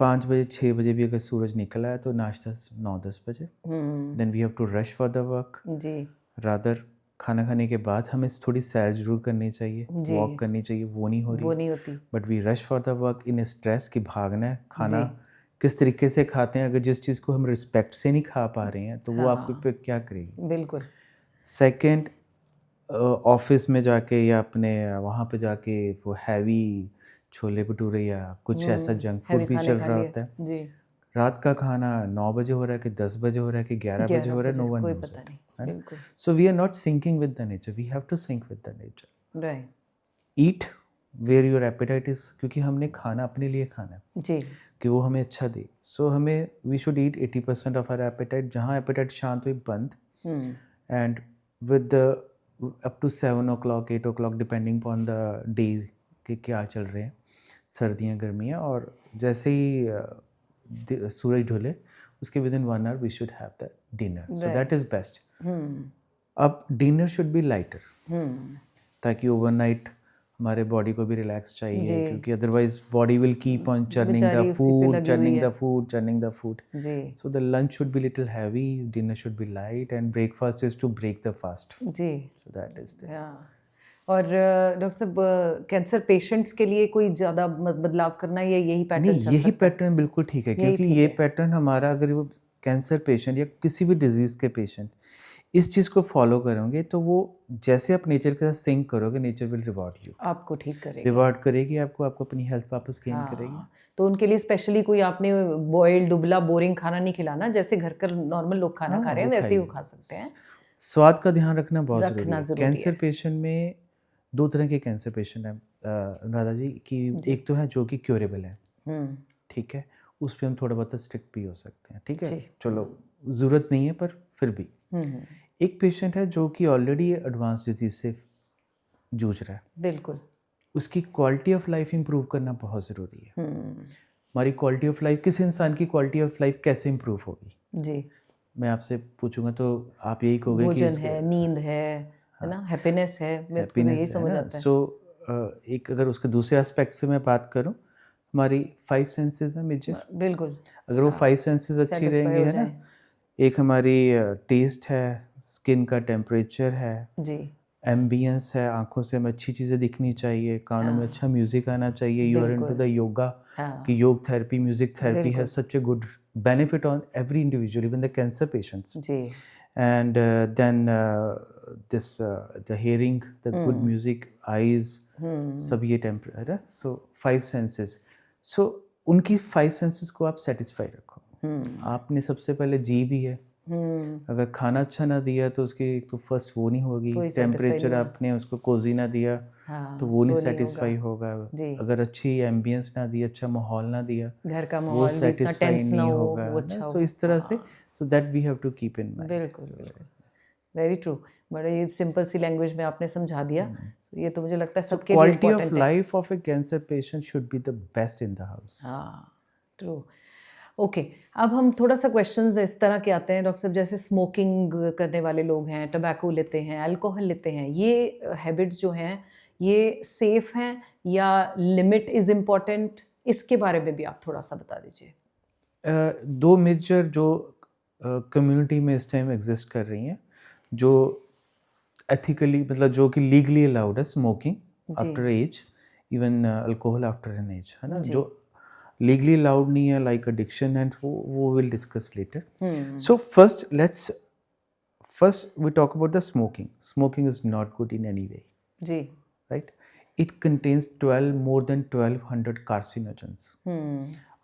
5 बजे 6 बजे भी अगर सूरज निकला है तो नाश्ता 9-10 बजे, then we have to rush for the work. जी। रादर खाना खाने के बाद हमें थोड़ी सैर जरूर करनी चाहिए, वॉक करनी चाहिए, वो नहीं हो रही, वो नहीं होती। But we rush for the work in stress कि भागना है। खाना किस तरीके से खाते हैं, अगर जिस चीज़ को हम रिस्पेक्ट से नहीं खा पा रहे हैं तो वो आपके पे क्या करेगी। बिल्कुल। सेकंड, ऑफिस में जाके या अपने वहाँ पे जाके वो हैवी छोले भटूरे या कुछ ऐसा जंक फूड भी चल रहा होता है। जी। रात का खाना 9 बजे हो रहा है कि 10 बजे हो रहा है कि 11 बजे हो रहा है, नो वन कोई नोज पता इट, नहीं, है ना? बिल्कुल, so we are not syncing with the nature, we have to sync with the nature. Right, eat where your appetite is, क्योंकि हमने खाना अपने लिए खाना है जी, कि वो हमें अच्छा दे। सो हमें we should eat 80% of our appetite, जहाँ एपेटाइट शांत हुई बंद, and with up to 7 o'clock 8 o'clock depending upon the day कि क्या चल रहे हैं, सर्दियाँ गर्मियाँ, और जैसे ही सूरज ढले उसके within 1 hour we should have the dinner, so that is best. अब डिनर शुड बी लाइटर, ताकि ओवरनाइट हमारे बॉडी को भी रिलैक्स चाहिए, जी, क्योंकि otherwise body will keep on churning the बेचारी उसी पे फूड, लगी हुई है, चर्निंग द फूड। जी, So the lunch should be little heavy, dinner should be light, and breakfast is to break the fast. जी, So that is there. हाँ। और डॉक्टर साहब, कैंसर पेशेंट्स के लिए कोई ज़्यादा बदलाव करना है या यही पैटर्न नहीं, चल यही सकता है? पैटर्न बिल्कुल ठीक है, यही क्योंकि ठीक ये है, पैटर्न हमारा, अगर वो कैंसर पेशेंट या किसी भी डिजीज़ के पेशेंट इस चीज़ को फॉलो करोगे, तो वो जैसे आप नेचर के साथ सिंक करोगे, नेचर विल रिवॉर्ड यू, आपको ठीक करेगी, रिवॉर्ड करेगी आपको, आपको अपनी हेल्थ वापस गेन करेगी। हाँ। तो उनके लिए स्पेशली कोई आपने बॉइल्ड दुबला बोरिंग खाना नहीं खिलाना, जैसे घर का नॉर्मल लोग खाना हाँ, खा रहे हैं वो वैसे ही वो खाइए। खा सकते हैं, स्वाद का ध्यान रखना बहुत ज़रूरी रखना है। ज़रूरी कैंसर है। पेशेंट में 2 तरह के कैंसर पेशेंट हैं अनुराधा जी, कि एक तो है जो कि क्योरेबल है, हम्म, ठीक है, उस पे हम थोड़ा बहुत स्ट्रिक्ट भी हो सकते हैं, ठीक है, जी, चलो ज़रूरत नहीं है पर फिर भी। हम्म, एक पेशेंट है जो कि ऑलरेडी एडवांस डिजीज से जूझ रहा है, बिल्कुल, उसकी क्वालिटी ऑफ लाइफ इंप्रूव करना बहुत ज़रूरी है। हम्म, हमारी क्वालिटी ऑफ लाइफ, किसी इंसान की क्वालिटी ऑफ लाइफ कैसे इंप्रूव होगी? जी, मैं आपसे पूछूंगा तो आप यही कहोगे कि भोजन है, नींद है ना, हैप्पीनेस है, मेरे को तो यही हैप्पीनेस है समझ ना। आता है, सो एक अगर उसके दूसरे एस्पेक्ट से मैं बात करूं, हमारी 5 सेंसेस हैं मेजर, बिल्कुल, अगर वो 5 सेंसेस अच्छी सेटिस्फाई रहेंगी, हो है ना, जाए, एक हमारी टेस्ट है, स्किन का टेम्परेचर है, जी, एम्बियंस है, आंखों से हमें अच्छी चीज़ें दिखनी चाहिए, कानों में अच्छा म्यूज़िक आना चाहिए, यू आर इनटू बिल्कुल, द योगा, हाँ, कि योग थेरेपी, म्यूज़िक थेरेपी बिल्कुल, has such a good benefit on every individual, even the cancer patients. जी, And then this the hearing, the good music, eyes, सब ये टेम्पर है, सो 5 सेंसेस। सो उनकी 5 senses को आप सेटिस्फाई रखो। आपने सबसे पहले जी भी है, अगर खाना अच्छा ना दिया तो उसकी तो फर्स्ट वो नहीं होगी, कोई satisfy टेम्परेचर नहीं हुआ। आपने उसको कोजी ना दिया हाँ, तो वो नहीं तो नहीं सेटिस्फाई होगा, होगा, जी, अगर अच्छी एम्बियंस ना दी, अच्छा माहौल ना दिया, घर का वो माहौल भी इतना सेटिस्फाई टेंस ना नहीं हो, होगा वो ना। अच्छा सो हो, इस तरह से, हाँ, so that we have to keep in mind. बिल्कुल, बिल्कुल, वेरी ट्रू, बड़े ये सिंपल सी लैंग्वेज में आपने समझा दिया, सो ये तो मुझे लगता है सो सबके लिए क्वालिटी ऑफ इम्पोर्टेंट है, life of A cancer patient should be the best in the house. हाँ, ट्रू। ओके, अब हम थोड़ा सा क्वेश्चंस इस तरह के आते हैं डॉक्टर साहब, जैसे स्मोकिंग करने वाले लोग हैं, टबैको लेते हैं, अल्कोहल लेते हैं, ये हैबिट्स जो हैं ये सेफ हैं या लिमिट इज़ इम्पॉर्टेंट, इसके बारे में भी आप थोड़ा सा बता दीजिए। 2 मेजर जो कम्युनिटी में इस टाइम एग्जिस्ट कर रही हैं, जो एथिकली, मतलब जो कि लीगली अलाउड है, smoking after age, even alcohol after an age, है ना, जो लीगली अलाउड नहीं है, लाइक एडिक्शन, एंड वो will discuss later. So first we talk about the smoking. Smoking is not good in any way, जी, right? It contains more than 1200 carcinogens.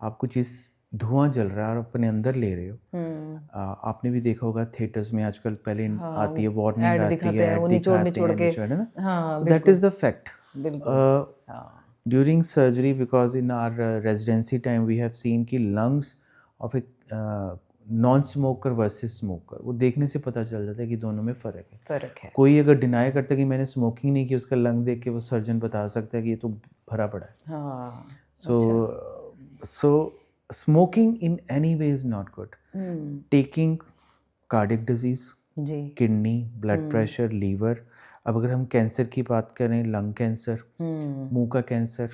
आप कुछ इस धुआं जल रहा है और अपने अंदर ले रहे हो। आपने भी देखा होगा थिएटर्स में आजकल, पहले आती है वार्निंग, ऐड आती दिखाते है, हैं, ऐड वो निचोड़ दिखाते निचोड़ हैं, के, निचोड़, है ना। हाँ, so that is the fact. बिल्कुल, हाँ, During surgery, because in our residency time we have seen कि lungs of a non smoker versus smoker, वो देखने से पता चल जाता है कि दोनों में फ़र्क है। फ़र्क है, कोई अगर डिनाई करता है कि मैंने स्मोकिंग नहीं की, उसका लंग देख के वो सर्जन बता सकता है कि ये तो भरा पड़ा है। हाँ, so smoking in any way is not good. Taking cardiac disease, जी, किडनी, ब्लड प्रेशर, लीवर। अब अगर हम कैंसर की बात करें, लंग कैंसर, मुंह का कैंसर,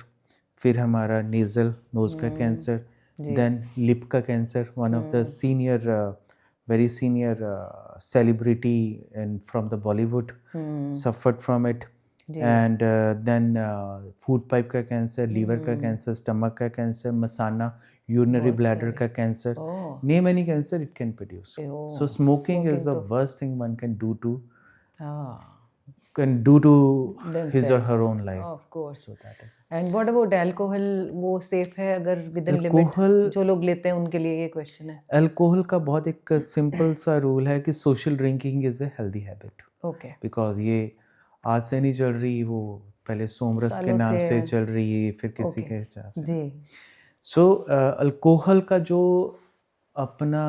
फिर हमारा नेज़ल, नोज़ का कैंसर, देन लिप का cancer. One of the senior, very senior celebrity and from the Bollywood suffered from it. And then food pipe का कैंसर, लीवर का कैंसर, स्टमक का कैंसर, मसाना, यूरिनरी ब्लैडर का cancer, name any cancer it can produce. So smoking is the worst thing one can do to हाँ, can do to his or her themselves. own life. Of course. So that is And what about alcohol? वो safe है अगर within limit? Alcohol- जो लोग लेते हैं उनके लिए ये question है. अल्कोहल का बहुत एक सिंपल सा रूल है कि social drinking is a healthy habit, Okay. Because ये आज से नहीं चल रही, वो पहले सोमरस के सालों नाम से से है। चल रही है, फिर किसी Okay. के चाह से। जी. सो अल्कोहल का जो अपना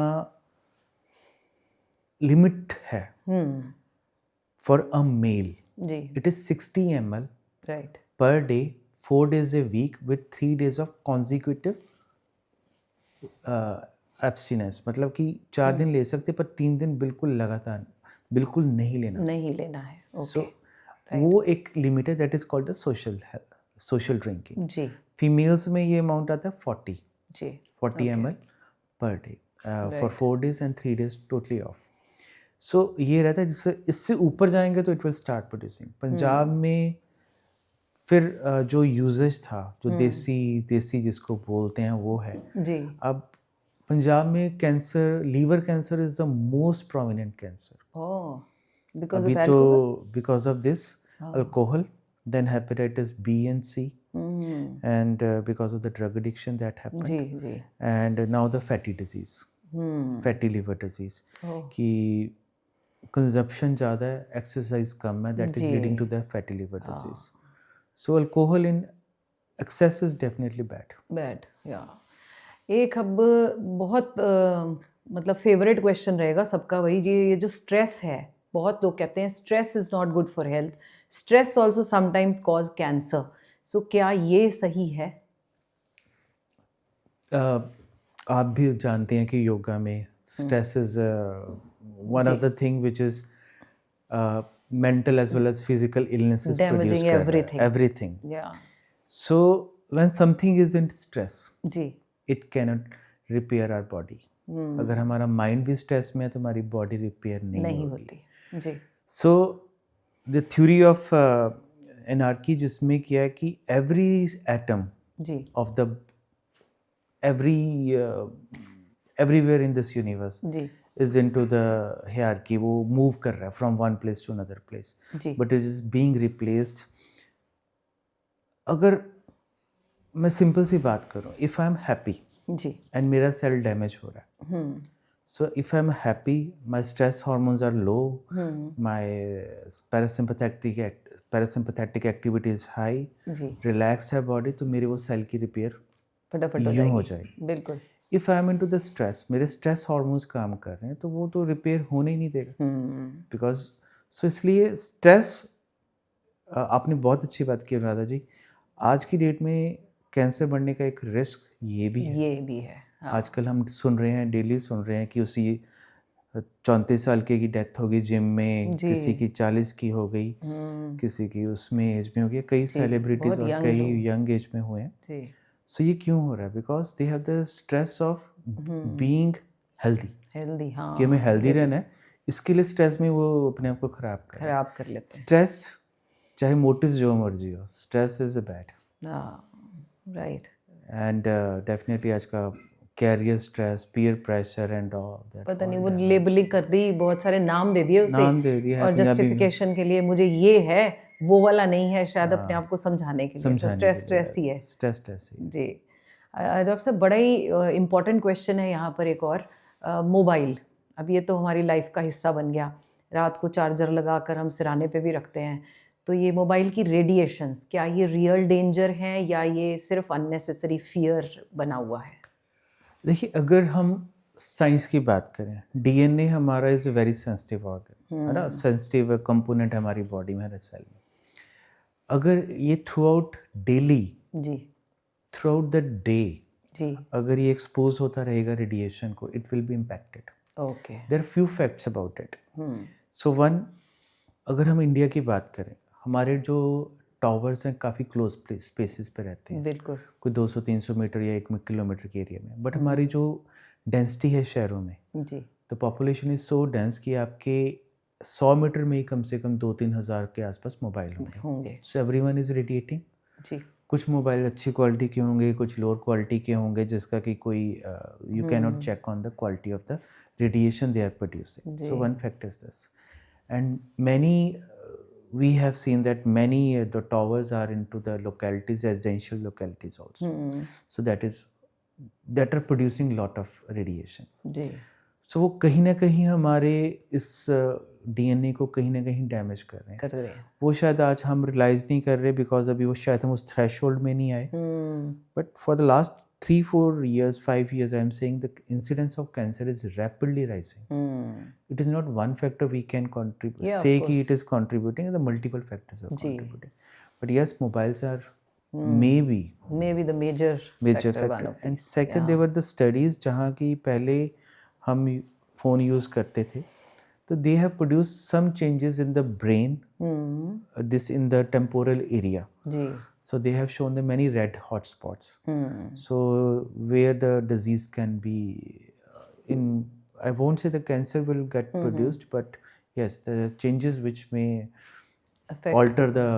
लिमिट है फॉर अ मेल, जी. It is 60 ml Right. per day, 4 days a week with 3 days of consecutive abstinence, मतलब कि 4 दिन ले सकते पर 3 दिन बिल्कुल लगातार बिल्कुल नहीं लेना। नहीं लेना है. सो Okay. वो एक लिमिट है, that is called the social drinking. जी. फीमेल्स में ये अमाउंट आता है 40 जी. ml पर day for 4 days and 3 days totally off. So ये रहता है, जिससे इससे ऊपर जाएंगे तो it will start producing. Punjab में फिर जो यूजेज था, जो देसी जिसको बोलते हैं वो है। जी. अब पंजाब में cancer, liver cancer is the most prominent cancer Oh. Because अभी of तो, alcohol? Because of this alcohol, then hepatitis B and C, and because of the drug addiction that happened, जी. जी. and now the fatty disease, fatty liver disease, Oh. कि consumption ज़्यादा है, exercise कम है, that is जी। leading to the fatty liver disease. So alcohol in excess is definitely bad. Bad या एक अब बहुत मतलब फेवरेट क्वेश्चन रहेगा सबका, वही ये जो स्ट्रेस है, बहुत लोग कहते हैं stress is not good for health, stress also sometimes cause cancer, so क्या ये सही है? आप भी जानते हैं कि योगा में stress is one of the thing which is mental as well as physical illnesses Damaging produce everything. everything. या So when something is in stress, जी. it cannot repair our body. अगर हमारा माइंड भी स्ट्रेस में है तो हमारी body repair नहीं होती। जी. So the theory of anarchy जिसमें क्या है कि एवरी एटम जी. Of the everywhere in this universe जी. is into the hierarchy, वो मूव कर रहा है from one place to another place, ji. but it is being replaced. अगर मैं सिंपल सी बात करूँ, if I am happy जी. and मेरा सेल डैमेज हो रहा है, so if I am happy, my stress hormones are low, my parasympathetic activity is high, जी. relaxed है बॉडी, तो मेरे वो सेल की रिपेयर फटाफट यूँ हो जाएगी। बिल्कुल. If I am into the stress, मेरे स्ट्रेस हार्मोन्स काम कर रहे हैं, तो वो तो रिपेयर होने ही नहीं देगा, बिकॉज सो इसलिए स्ट्रेस, आपने बहुत अच्छी बात की राधा जी, आज की डेट में कैंसर बढ़ने का एक रिस्क ये भी है। हाँ. आजकल हम सुन रहे हैं, डेली सुन रहे हैं कि उसी 34 साल की डेथ हो गई जिम में, जी। किसी की 40 की हो गई, किसी की उसमें एज में हो गई, कई सेलिब्रिटीज बहुत और young कई लोग। यंग एज में हुए हैं। जी. सो ये क्यों हो रहा है? Because they have the stress of being healthy, healthy, हाँ, कि हमें हेल्दी रहना है, इसके लिए स्ट्रेस में वो अपने आप को खराब कर रहे हैं। खराब कर लेते हैं। स्ट्रेस, चाहे मोटिव जो मर्जी हो, stress is a bad. Right. And definitely आज का career stress, peer pressure and all that, पता नहीं वो लेबलिंग कर दी, बहुत सारे नाम दे दिए उसे, नाम दे दिया है और पंजाबी में। जस्टिफिकेशन के लिए मुझे ये है, वो वाला नहीं है, शायद अपने आप को समझाने के लिए, तो समझाने स्ट्रेस ही है। स्ट्रेस ही। जी. डॉक्टर साहब, बड़ा ही इम्पोर्टेंट क्वेश्चन है यहाँ पर एक और, मोबाइल। अब ये तो हमारी लाइफ का हिस्सा बन गया, रात को चार्जर लगा कर हम सिराने पे भी रखते हैं, तो ये मोबाइल की रेडिएशंस, क्या ये रियल डेंजर हैं या ये सिर्फ अननेसेसरी फियर बना हुआ है? देखिए, अगर हम साइंस की बात करें, डीएनए हमारा is a very sensitive organ, है ना, सेंसिटिव कंपोनेंट हमारी बॉडी में, हर सेल में। अगर ये थ्रू आउट डेली, जी. थ्रू आउट द डे, जी. अगर ये एक्सपोज होता रहेगा रेडिएशन को, it will be impacted. Okay. There are few facts about it. So one, अगर हम इंडिया की बात करें, हमारे जो टावर्स हैं काफ़ी क्लोज स्पेसिस पे रहते हैं, बिल्कुल. कोई 200-300 मीटर या 1 किलोमीटर के एरिया में, बट हमारी जो डेंसिटी है शहरों में, जी. तो पॉपुलेशन इज सो डेंस कि आपके 100 मीटर में ही कम से कम 2-3 हज़ार के आसपास मोबाइल होंगे। So everyone is radiating. जी. कुछ मोबाइल अच्छी क्वालिटी के होंगे, कुछ लोअर क्वालिटी के होंगे, जिसका कि कोई you can not check on the quality of the radiation they are producing. So one fact is this, and many we have seen that many the towers are into the localities, residential localities also. So that are producing lot of radiation. जी So वो कहीं ना कहीं हमारे इस DNA को कहीं ना कहीं डैमेज कर रहे हैं. कर रहे हैं. वो शायद आज हम रियलाइज नहीं कर रहे बिकॉज अभी वो शायद हम उस थ्रेशोल्ड में नहीं आए. But for the last 3-4 years, 5 years, I am saying the incidence of cancer is rapidly rising. It is not one factor we can contribute. Yeah, say of कि it course. is contributing, the multiple factors are जी. contributing. But yes, mobiles are maybe the major major factor. factor. And second, there were the studies जहाँ की पहले हम phone use करते थे, तो they have produced some changes in the brain, this in the temporal area. Ji. So they have shown the many red hot spots. So where the disease can be in, I won't say the cancer will get produced, but yes, there are changes which may Affect. alter the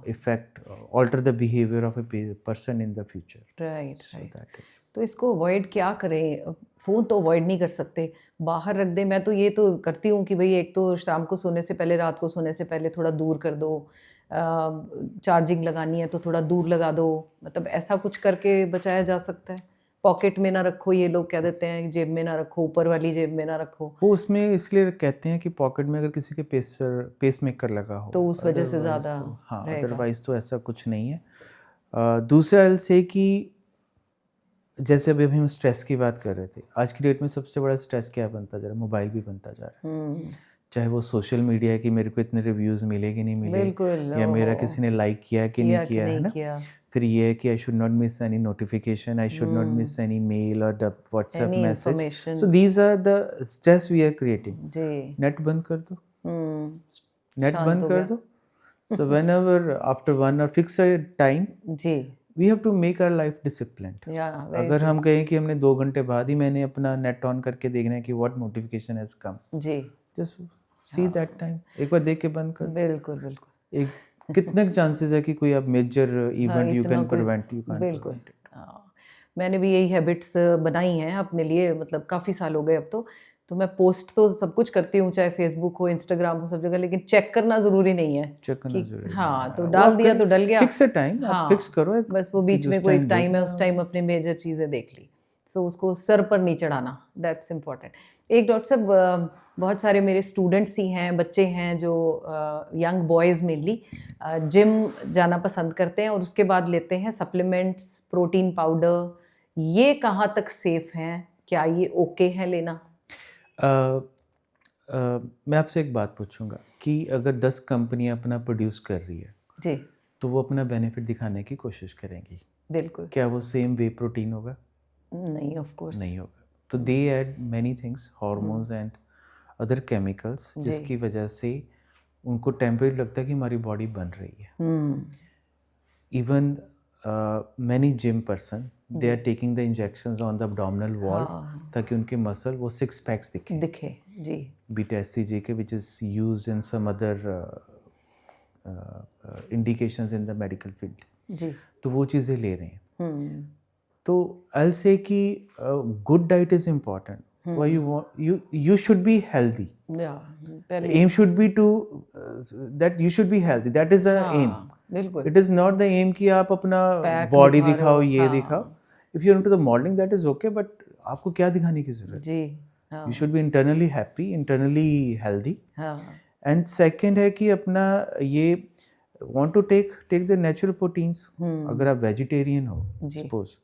effect, alter the behavior of a person in the future. Right, So right. that is. तो इसको avoid क्या करें? Phone तो avoid नहीं कर सकते, बाहर रख दें. मैं तो ये तो करती हूँ कि भाई एक तो शाम को सोने से पहले, रात को सोने से पहले थोड़ा दूर कर दो. चार्जिंग लगानी है तो थोड़ा दूर लगा दो. मतलब ऐसा कुछ करके बचाया जा सकता है. पॉकेट में ना रखो, ये लोग कह देते हैं जेब में ना रखो, ऊपर वाली जेब में ना रखो. वो उसमें इसलिए कहते हैं कि पॉकेट में अगर किसी के पेस मेकर लगा हो तो उस वजह से ज़्यादा हाँ, अदरवाइज तो ऐसा कुछ नहीं है. दूसरा एल से कि जैसे अभी हम स्ट्रेस की बात कर रहे थे, आज की डेट में सबसे बड़ा स्ट्रेस क्या बनता जा रहा है? मोबाइल भी बनता जा रहा है. चाहे वो सोशल मीडिया है कि मेरे को इतने रिव्यूज़ मिले कि नहीं मिले, या मेरा किसी ने लाइक किया कि नहीं किया, है ना. फिर ये है कि I should not miss any notification, I should not miss any mail और WhatsApp message. So these are the stress we are creating. Net बंद कर दो, नेट बंद कर दो. So whenever after 1 hour fix a time, जी, we have to make our life disciplined. अगर हम कहें कि हमने 2 घंटे बाद ही मैंने अपना नेट ऑन करके देखना है कि व्हाट नोटिफिकेशन हैज कम, जी, जस्ट सी दैट टाइम, एक बार देख के बंद कर. बिल्कुल बिल्कुल. एक कितने चांसेस है कि कोई अब major event you can prevent, you can. बिल्कुल. मैंने भी यही हैबिट्स बनाई हैं अपने लिए, मतलब काफ़ी साल हो गए अब तो मैं पोस्ट तो सब कुछ करती हूँ, चाहे फेसबुक हो, इंस्टाग्राम हो, सब जगह, लेकिन चेक करना ज़रूरी नहीं है. चेक करना जरूरी. हाँ, तो डाल दिया तो डल गया. फिक्स अ टाइम, आप फिक्स करो. बस वो बीच में कोई एक टाइम है, उस टाइम अपने मेजर चीज़ें देख ली. सो उसको सर पर नहीं चढ़ाना, दैट्स इम्पॉर्टेंट. एक डॉक्टर साहब, बहुत सारे मेरे स्टूडेंट्स ही हैं, बच्चे हैं जो यंग बॉयज़ मेनली जिम जाना पसंद करते हैं और उसके बाद लेते हैं सप्लीमेंट्स, प्रोटीन पाउडर. ये कहाँ तक सेफ़ हैं? क्या ये ओके है लेना? मैं आपसे एक बात पूछूंगा कि अगर 10 कंपनियां अपना प्रोड्यूस कर रही है जी, तो वो अपना बेनिफिट दिखाने की कोशिश करेंगी. बिल्कुल. क्या वो सेम वे प्रोटीन होगा? नहीं, ऑफ कोर्स नहीं होगा. तो they add many things, hormones and other chemicals, जिसकी वजह से उनको टेम्परेरी लगता है कि हमारी बॉडी बन रही है. Even many gym person they are taking the injections on the abdominal wall ताकि उनके मसल वो 6 पैक्स दिखे. जी. Beta HCG which is used in some other indications in the medical field. जी. तो वो चीज़ें ले रहे हैं. तो आई से कि good diet is important. Why you should be healthy. Aim should be to that you should be healthy. That is the aim. बिल्कुल. It is not the aim कि आप अपना body दिखाओ, ये दिखाओ. If you're into the modeling, that is okay, but आपको क्या दिखाने की जरूरत है? जी. You should be internally happy, internally healthy. And second है कि अपना ये want to take the natural proteins. अगर आप vegetarian हो, suppose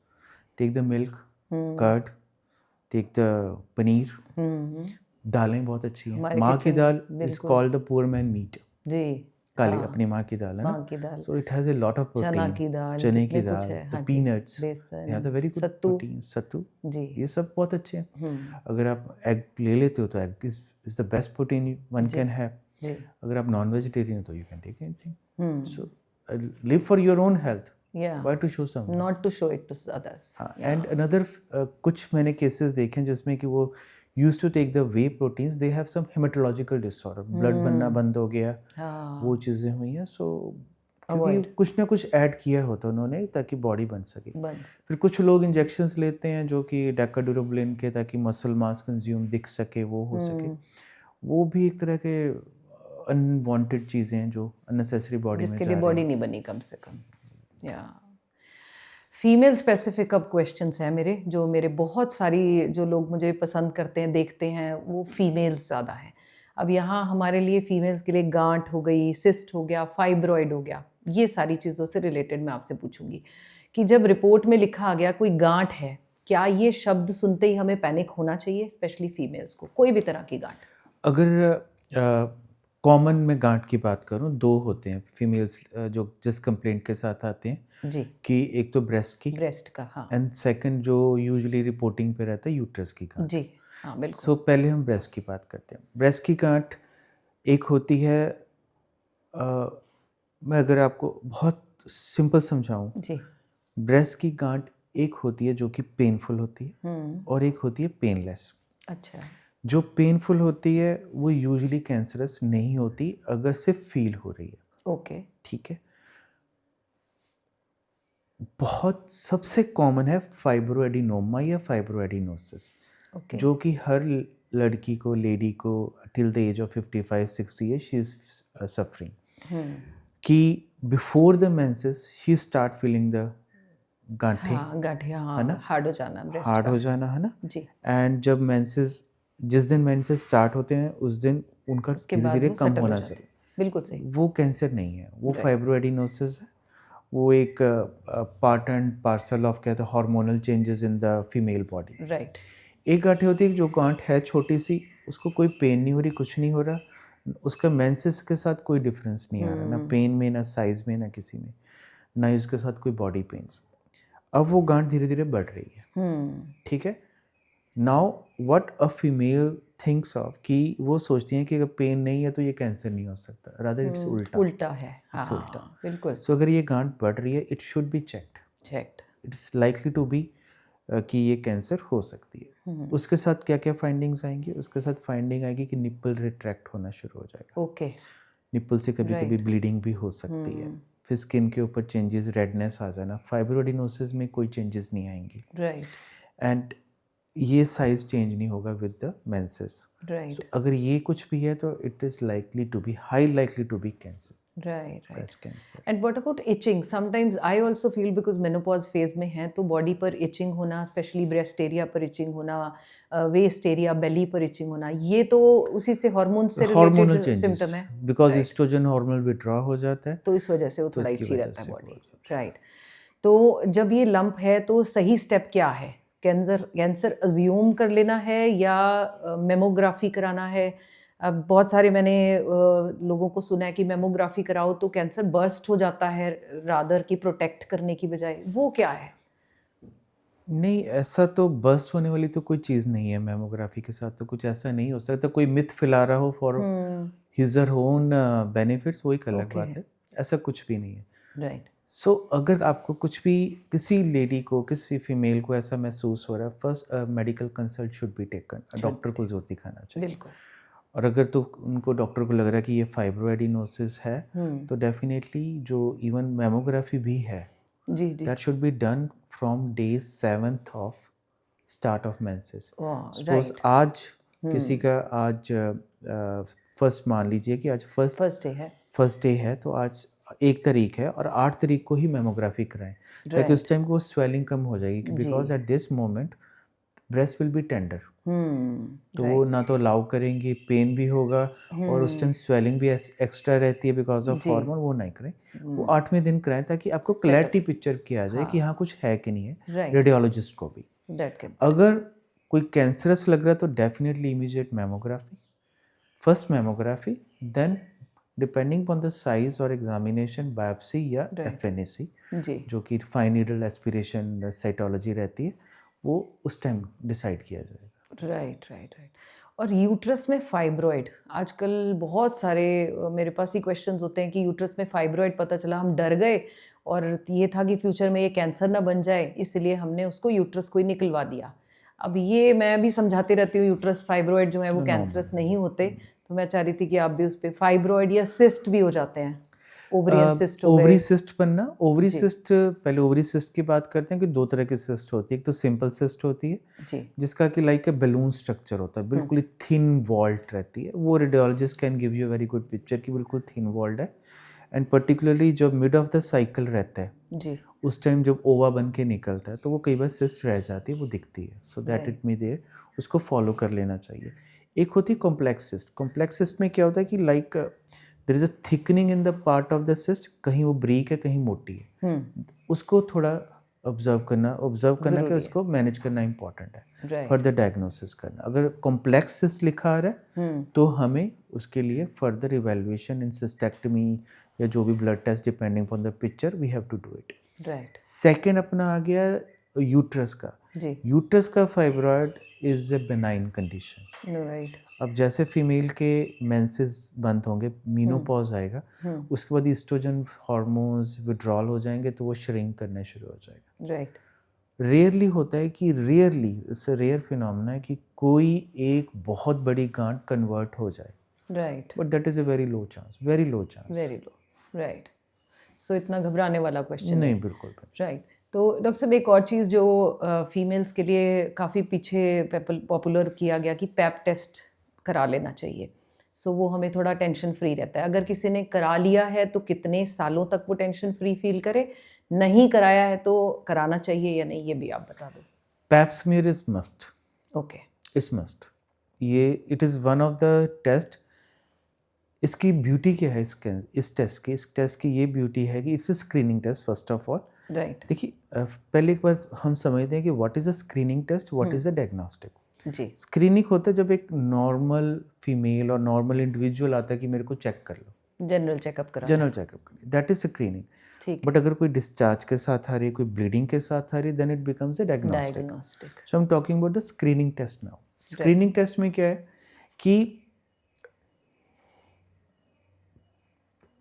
take the milk, curd, take the paneer. दालें बहुत अच्छी हैं. माँ की दाल is called the poor man meat. जी. काली अपनी माँ की दाल है ना. So it has a lot of protein. चने की दाल, the peanuts, they have the very good protein. सत्तू, ये सब बहुत अच्छे हैं. अगर आप एग ले लेते हो तो egg is the best protein one can have. अगर आप नॉन वेजिटेरियन हो तो you can take anything. So live for your own health. Why to show someone? Not to show it to others. And another कुछ मैंने cases देखे हैं जिसमें कि वो used to take the whey proteins, they have some hematological disorder, blood बनना बंद हो गया, वो चीज़ें हुई हैं. So क्योंकि कुछ ना कुछ ऐड किया होता उन्होंने ताकि बॉडी बन सके. फिर कुछ लोग इंजेक्शंस लेते हैं जो कि डेकाडुरोब्लिन के, ताकि मसल मास कंज्यूम दिख सके, वो हो सके. वो भी एक तरह के अनवांटेड चीज़ें हैं जो अननेसेसरी बॉडी में जिसके जा लिए रही बॉडी नहीं बनी कम से कम। या फीमेल स्पेसिफिक अब क्वेश्चंस हैं मेरे, जो मेरे बहुत सारी जो लोग मुझे पसंद करते हैं, देखते हैं, वो फीमेल्स ज़्यादा हैं। अब यहाँ हमारे लिए फीमेल्स के लिए गांठ हो गई, सिस्ट हो गया, फाइब्रॉइड हो गया, ये सारी चीज़ों से रिलेटेड मैं आपसे पूछूंगी कि जब रिपोर्ट में लिखा आ गया कोई गांठ है, क्या ये शब्द सुनते ही हमें पैनिक होना चाहिए, स्पेशली फीमेल्स को, कोई भी तरह की गांठ? अगर कॉमन में गांठ की बात करूं, दो होते हैं फीमेल्स जो जिस कंप्लेंट के साथ आते हैं जी, कि एक तो ब्रेस्ट की ब्रेस्ट का, हाँ एंड सेकंड जो यूजुअली रिपोर्टिंग पे रहता है यूट्रस की गांठ। जी, हाँ बिल्कुल। सो पहले हम ब्रेस्ट की बात करते हैं। ब्रेस्ट की गांठ एक होती है, मैं अगर आपको बहुत सिंपल समझाऊं, जी, ब्रेस्ट की गांठ एक होती है जो कि पेनफुल होती है और एक होती है पेनलेस। अच्छा, जो पेनफुल होती है वो यूजुअली कैंसरस नहीं होती अगर सिर्फ फील हो रही है, ओके, ठीक है। बहुत सबसे कॉमन है फाइब्रोएडिनोमा या फाइब्रोएडिनोसिस, ओके, जो कि हर लड़की को, लेडी को till the age of 55-60 year she is suffering, कि before the menses she start feeling the गांठें, हाँ गांठिया, है हाँ ना, हार्ड हो जाना ब्रेस्ट हार्ड का, हो जाना, है ना। जी, एंड जब मेंसेस, जिस दिन मेंसेस स्टार्ट होते हैं उस दिन उनका उसके धीरे बाद धीरे वो कम सेटल हो होना जाती चाहिए। है, बिल्कुल सही, वो कैंसर नहीं है, वो Right. फाइब्रोएडिनोसिस है। वो एक पार्ट एंड पार्सल ऑफ कहते हैं hormonal changes in the female body. Right, एक गांठ होती है जो गांठ है छोटी सी, उसको कोई पेन नहीं हो रही, कुछ नहीं हो रहा, उसका मेंसेस के साथ कोई डिफरेंस नहीं आ रहा, ना पेन में, ना साइज में, ना किसी में, ना ही उसके साथ कोई बॉडी पेन्स। अब वो गांठ धीरे धीरे बढ़ रही है, ठीक है। Now what a female thinks of, कि वो सोचती हैं कि अगर पेन नहीं है तो ये कैंसर नहीं हो सकता, रादर इट्स उल्टा, उल्टा है, इट्स उल्टा। हाँ बिल्कुल, सो अगर ये गांठ बढ़ रही है, it should be checked, checked, it's likely to be कि ये कैंसर हो सकती है। उसके साथ क्या क्या फाइंडिंग्स आएंगी? उसके साथ फाइंडिंग आएगी कि निप्पल रिट्रैक्ट होना शुरू हो जाएगा, ओके, निप्पल से कभी कभी ब्लीडिंग भी हो सकती है, फिर स्किन के ऊपर चेंजेस, रेडनेस आ जाना। फाइब्रोएडिनोसिस में कोई चेंजेस नहीं आएंगी, राइट, एंड ये साइज चेंज नहीं होगा विद द मेंसेस। राइट, अगर ये कुछ भी है तो it is likely to be, high likely to be cancer, right, right. Breast cancer. And what about itching? Sometimes I also feel, because menopause phase में है तो बॉडी पर इचिंग होना, स्पेशली ब्रेस्ट एरिया पर इचिंग होना, waist area, belly पर itching होना, ये तो उसी से हार्मोन से हार्मोनल रिलेटेड चेंजेस, सिम्टम है, बिकॉज एस्ट्रोजन हार्मोन विड्रॉ हो जाता है, तो इस वजह से वो तो थोड़ा इसकी इची वजह रहता है से बॉडी, हो जाता राइट। तो जब ये लंप है तो सही स्टेप क्या है? कैंसर अज्यूम कर लेना है या मेमोग्राफी कराना है? अब बहुत सारे मैंने लोगों को सुना है कि मेमोग्राफी कराओ तो कैंसर बर्स्ट हो जाता है, रादर की प्रोटेक्ट करने की बजाय, वो क्या है? नहीं, ऐसा तो बस्ट होने वाली तो कोई चीज़ नहीं है मेमोग्राफी के साथ, तो कुछ ऐसा नहीं हो सकता। कोई मिथ फैला रहा हो फॉर हिज और ओन बेनिफिट्स, वो एक अलग बात है, ऐसा कुछ भी नहीं है, राइट, सो अगर आपको कुछ भी, किसी लेडी को, किसी फीमेल को ऐसा महसूस हो रहा है, first medical consult should be taken, doctor को जरूर दिखाना चाहिए। बिल्कुल, और अगर तो उनको, डॉक्टर को लग रहा है कि ये फाइब्रोएडिनोसिस है, तो डेफिनेटली जो इवन मेमोग्राफी भी है, जी जी, that should be done from day 7th of start of menses. Suppose right, आज किसी का आज फर्स्ट, मान लीजिए कि आज फर्स्ट डे है, फर्स्ट डे है, तो आज 1 तारीख है और 8 तारीख को ही मेमोग्राफी कराएं, ताकि उस टाइम को स्वेलिंग कम हो जाएगी, because at this moment breast will be tender, तो वो ना तो अलाउ करेंगे, पेन भी होगा और उस टाइम स्वेलिंग भी एक्स्ट्रा रहती है बिकॉज ऑफ हार्मोन, वो नहीं करें, वो 8वें दिन कराएं, ताकि आपको क्लैरिटी पिक्चर की आ जाए कि हाँ कुछ है कि नहीं है, रेडियोलॉजिस्ट को भी। दैट कैन, अगर कोई कैंसरस लग रहा है तो definitely immediate mammography, first mammography, then depending on the size और एग्जामिनेशन बायोप्सी या FNAC, जी, जो कि फाइन नीडल एस्पिरेशन साइटोलॉजी रहती है, वो उस टाइम डिसाइड किया जाएगा। Right, right, right. और यूट्रस में फाइब्रॉइड, आजकल बहुत सारे मेरे पास ही क्वेश्चंस होते हैं कि यूट्रस में फाइब्रॉइड पता चला, हम डर गए और ये था कि फ्यूचर में ये कैंसर ना बन जाए, इसलिए हमने उसको यूट्रस को ही निकलवा दिया। अब ये मैं भी समझाती रहती हूँ, यूट्रस फाइब्रॉइड जो है वो कैंसरस नहीं होते, तो मैं चाह रही थी कि आप भी उस पर, फाइब्रॉइड या सिस्ट भी हो जाते हैं। ओवरियन सिस्ट हो ओवरी गए। सिस्ट बनना, ओवरी जी। सिस्ट, पहले ओवरी सिस्ट की बात करते हैं कि दो तरह की सिस्ट होती है। एक तो सिंपल सिस्ट होती है जी। जिसका कि लाइक ए बलून स्ट्रक्चर होता है, बिल्कुल ही थिन वॉल्ट रहती है। वो radiologist can give you very good picture कि बिल्कुल थिन वॉल्ट है। एंड पर्टिकुलरली जब मिड ऑफ द साइकिल रहता है जी। उस टाइम जब ओवा बन के निकलता है तो वो कई बार सिस्ट रह जाती है, वो दिखती है। So that Right. It me there, उसको फॉलो कर लेना चाहिए। एक होती है कॉम्प्लेक्स सिस्ट। कॉम्प्लेक्स सिस्ट में क्या होता है कि like there is a thickening in the part of the cyst, कहीं वो ब्रीक है कहीं मोटी है। उसको थोड़ा ऑब्जर्व करना क्या जरूरी है। उसको मैनेज करना इंपॉर्टेंट है, Right. फर्दर डायग्नोसिस करना। अगर कॉम्प्लेक्स सिस्ट लिखा आ रहा है तो हमें उसके लिए फर्दर इवेल्युएशन इन सिस्टेक्टमी या जो भी blood test depending on the picture we have to do it. Right. Second अपना आ गया यूट्रस का। जी। यूट्रस का fibroid is a benign condition. Right. अब जैसे फीमेल के मेंसेस बंद होंगे, मीनोपॉज आएगा, उसके बाद ईस्ट्रोजन हार्मोन्स विड्रॉल हो जाएंगे तो वो श्रिंक करना शुरू हो जाएगा। राइट। रेयरली होता है कि इट्स रेयर फिनोमेना है कि कोई एक बहुत बड़ी गांठ कन्वर्ट हो जाए, right. But that is a very low chance, very low chance. Very low. Right. So इतना घबराने वाला क्वेश्चन नहीं, बिल्कुल भी। राइट। तो डॉक्टर साहब एक और चीज़ जो फीमेल्स के लिए काफ़ी पीछे पॉपुलर किया गया कि पैप टेस्ट करा लेना चाहिए। सो वो हमें थोड़ा टेंशन फ्री रहता है। अगर किसी ने करा लिया है तो कितने सालों तक वो टेंशन फ्री फील करे, नहीं कराया है तो कराना चाहिए या नहीं, ये भी आप बता दो। Pap smear is must. Okay. Is must. ये it is one of the test. इसकी ब्यूटी क्या है इस टेस्ट की ये ब्यूटी है कि it's a screening test first of all. Right. देखिए पहले एक बार हम समझते हैं कि what is a screening test, what is a diagnostic. जी। स्क्रीनिंग होता है जब एक नॉर्मल फीमेल और नॉर्मल इंडिविजुअल आता है कि मेरे को चेक कर लो, जनरल चेकअप करा। जनरल चेकअप करिए, दैट इज स्क्रीनिंग। ठीक। बट अगर कोई डिस्चार्ज के साथ आ रही है, कोई ब्लीडिंग के साथ आ रही है, then it becomes a diagnostic. Diagnostic. So I am talking about the screening test now. Screening test में क्या है कि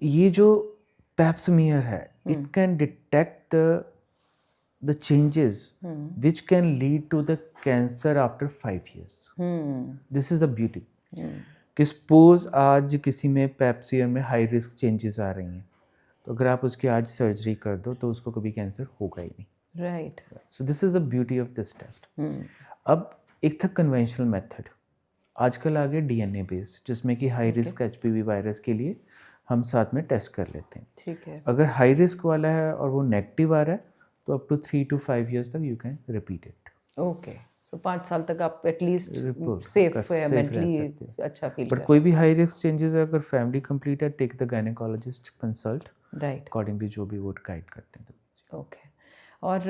ये जो पैप स्मीयर है, it can detect the changes which can lead to the cancer after 5 years. This is the beauty. कि suppose आज किसी में पैप्सियर में हाई रिस्क चेंजेस आ रही हैं, तो अगर आप उसकी आज सर्जरी कर दो तो उसको कभी कैंसर होगा ही नहीं। Right. So this is the beauty of this test. अब एक था कन्वेंशनल मेथड, आजकल आ गया डीएनए बेस्ड, जिसमें कि हाई रिस्क एचपीवी वायरस के लिए हम साथ में टेस्ट कर लेते हैं। ठीक है। अगर हाई रिस्क वाला है और वो नेगेटिव आ रहा है तो अप टू 3 to 5 years तक you can repeat it. Okay. तो 5 साल तक आप एटलीस्ट Report सेफ कर- safe मेंटली रह सकते हैं। अच्छा फील बट कर। कोई भी हाई रिस्क चेंजेस है, अगर फैमिली कंप्लीट है, take the gynaecologist consult right. Accordingly जो भी वो गाइड करते हैं। ओके। और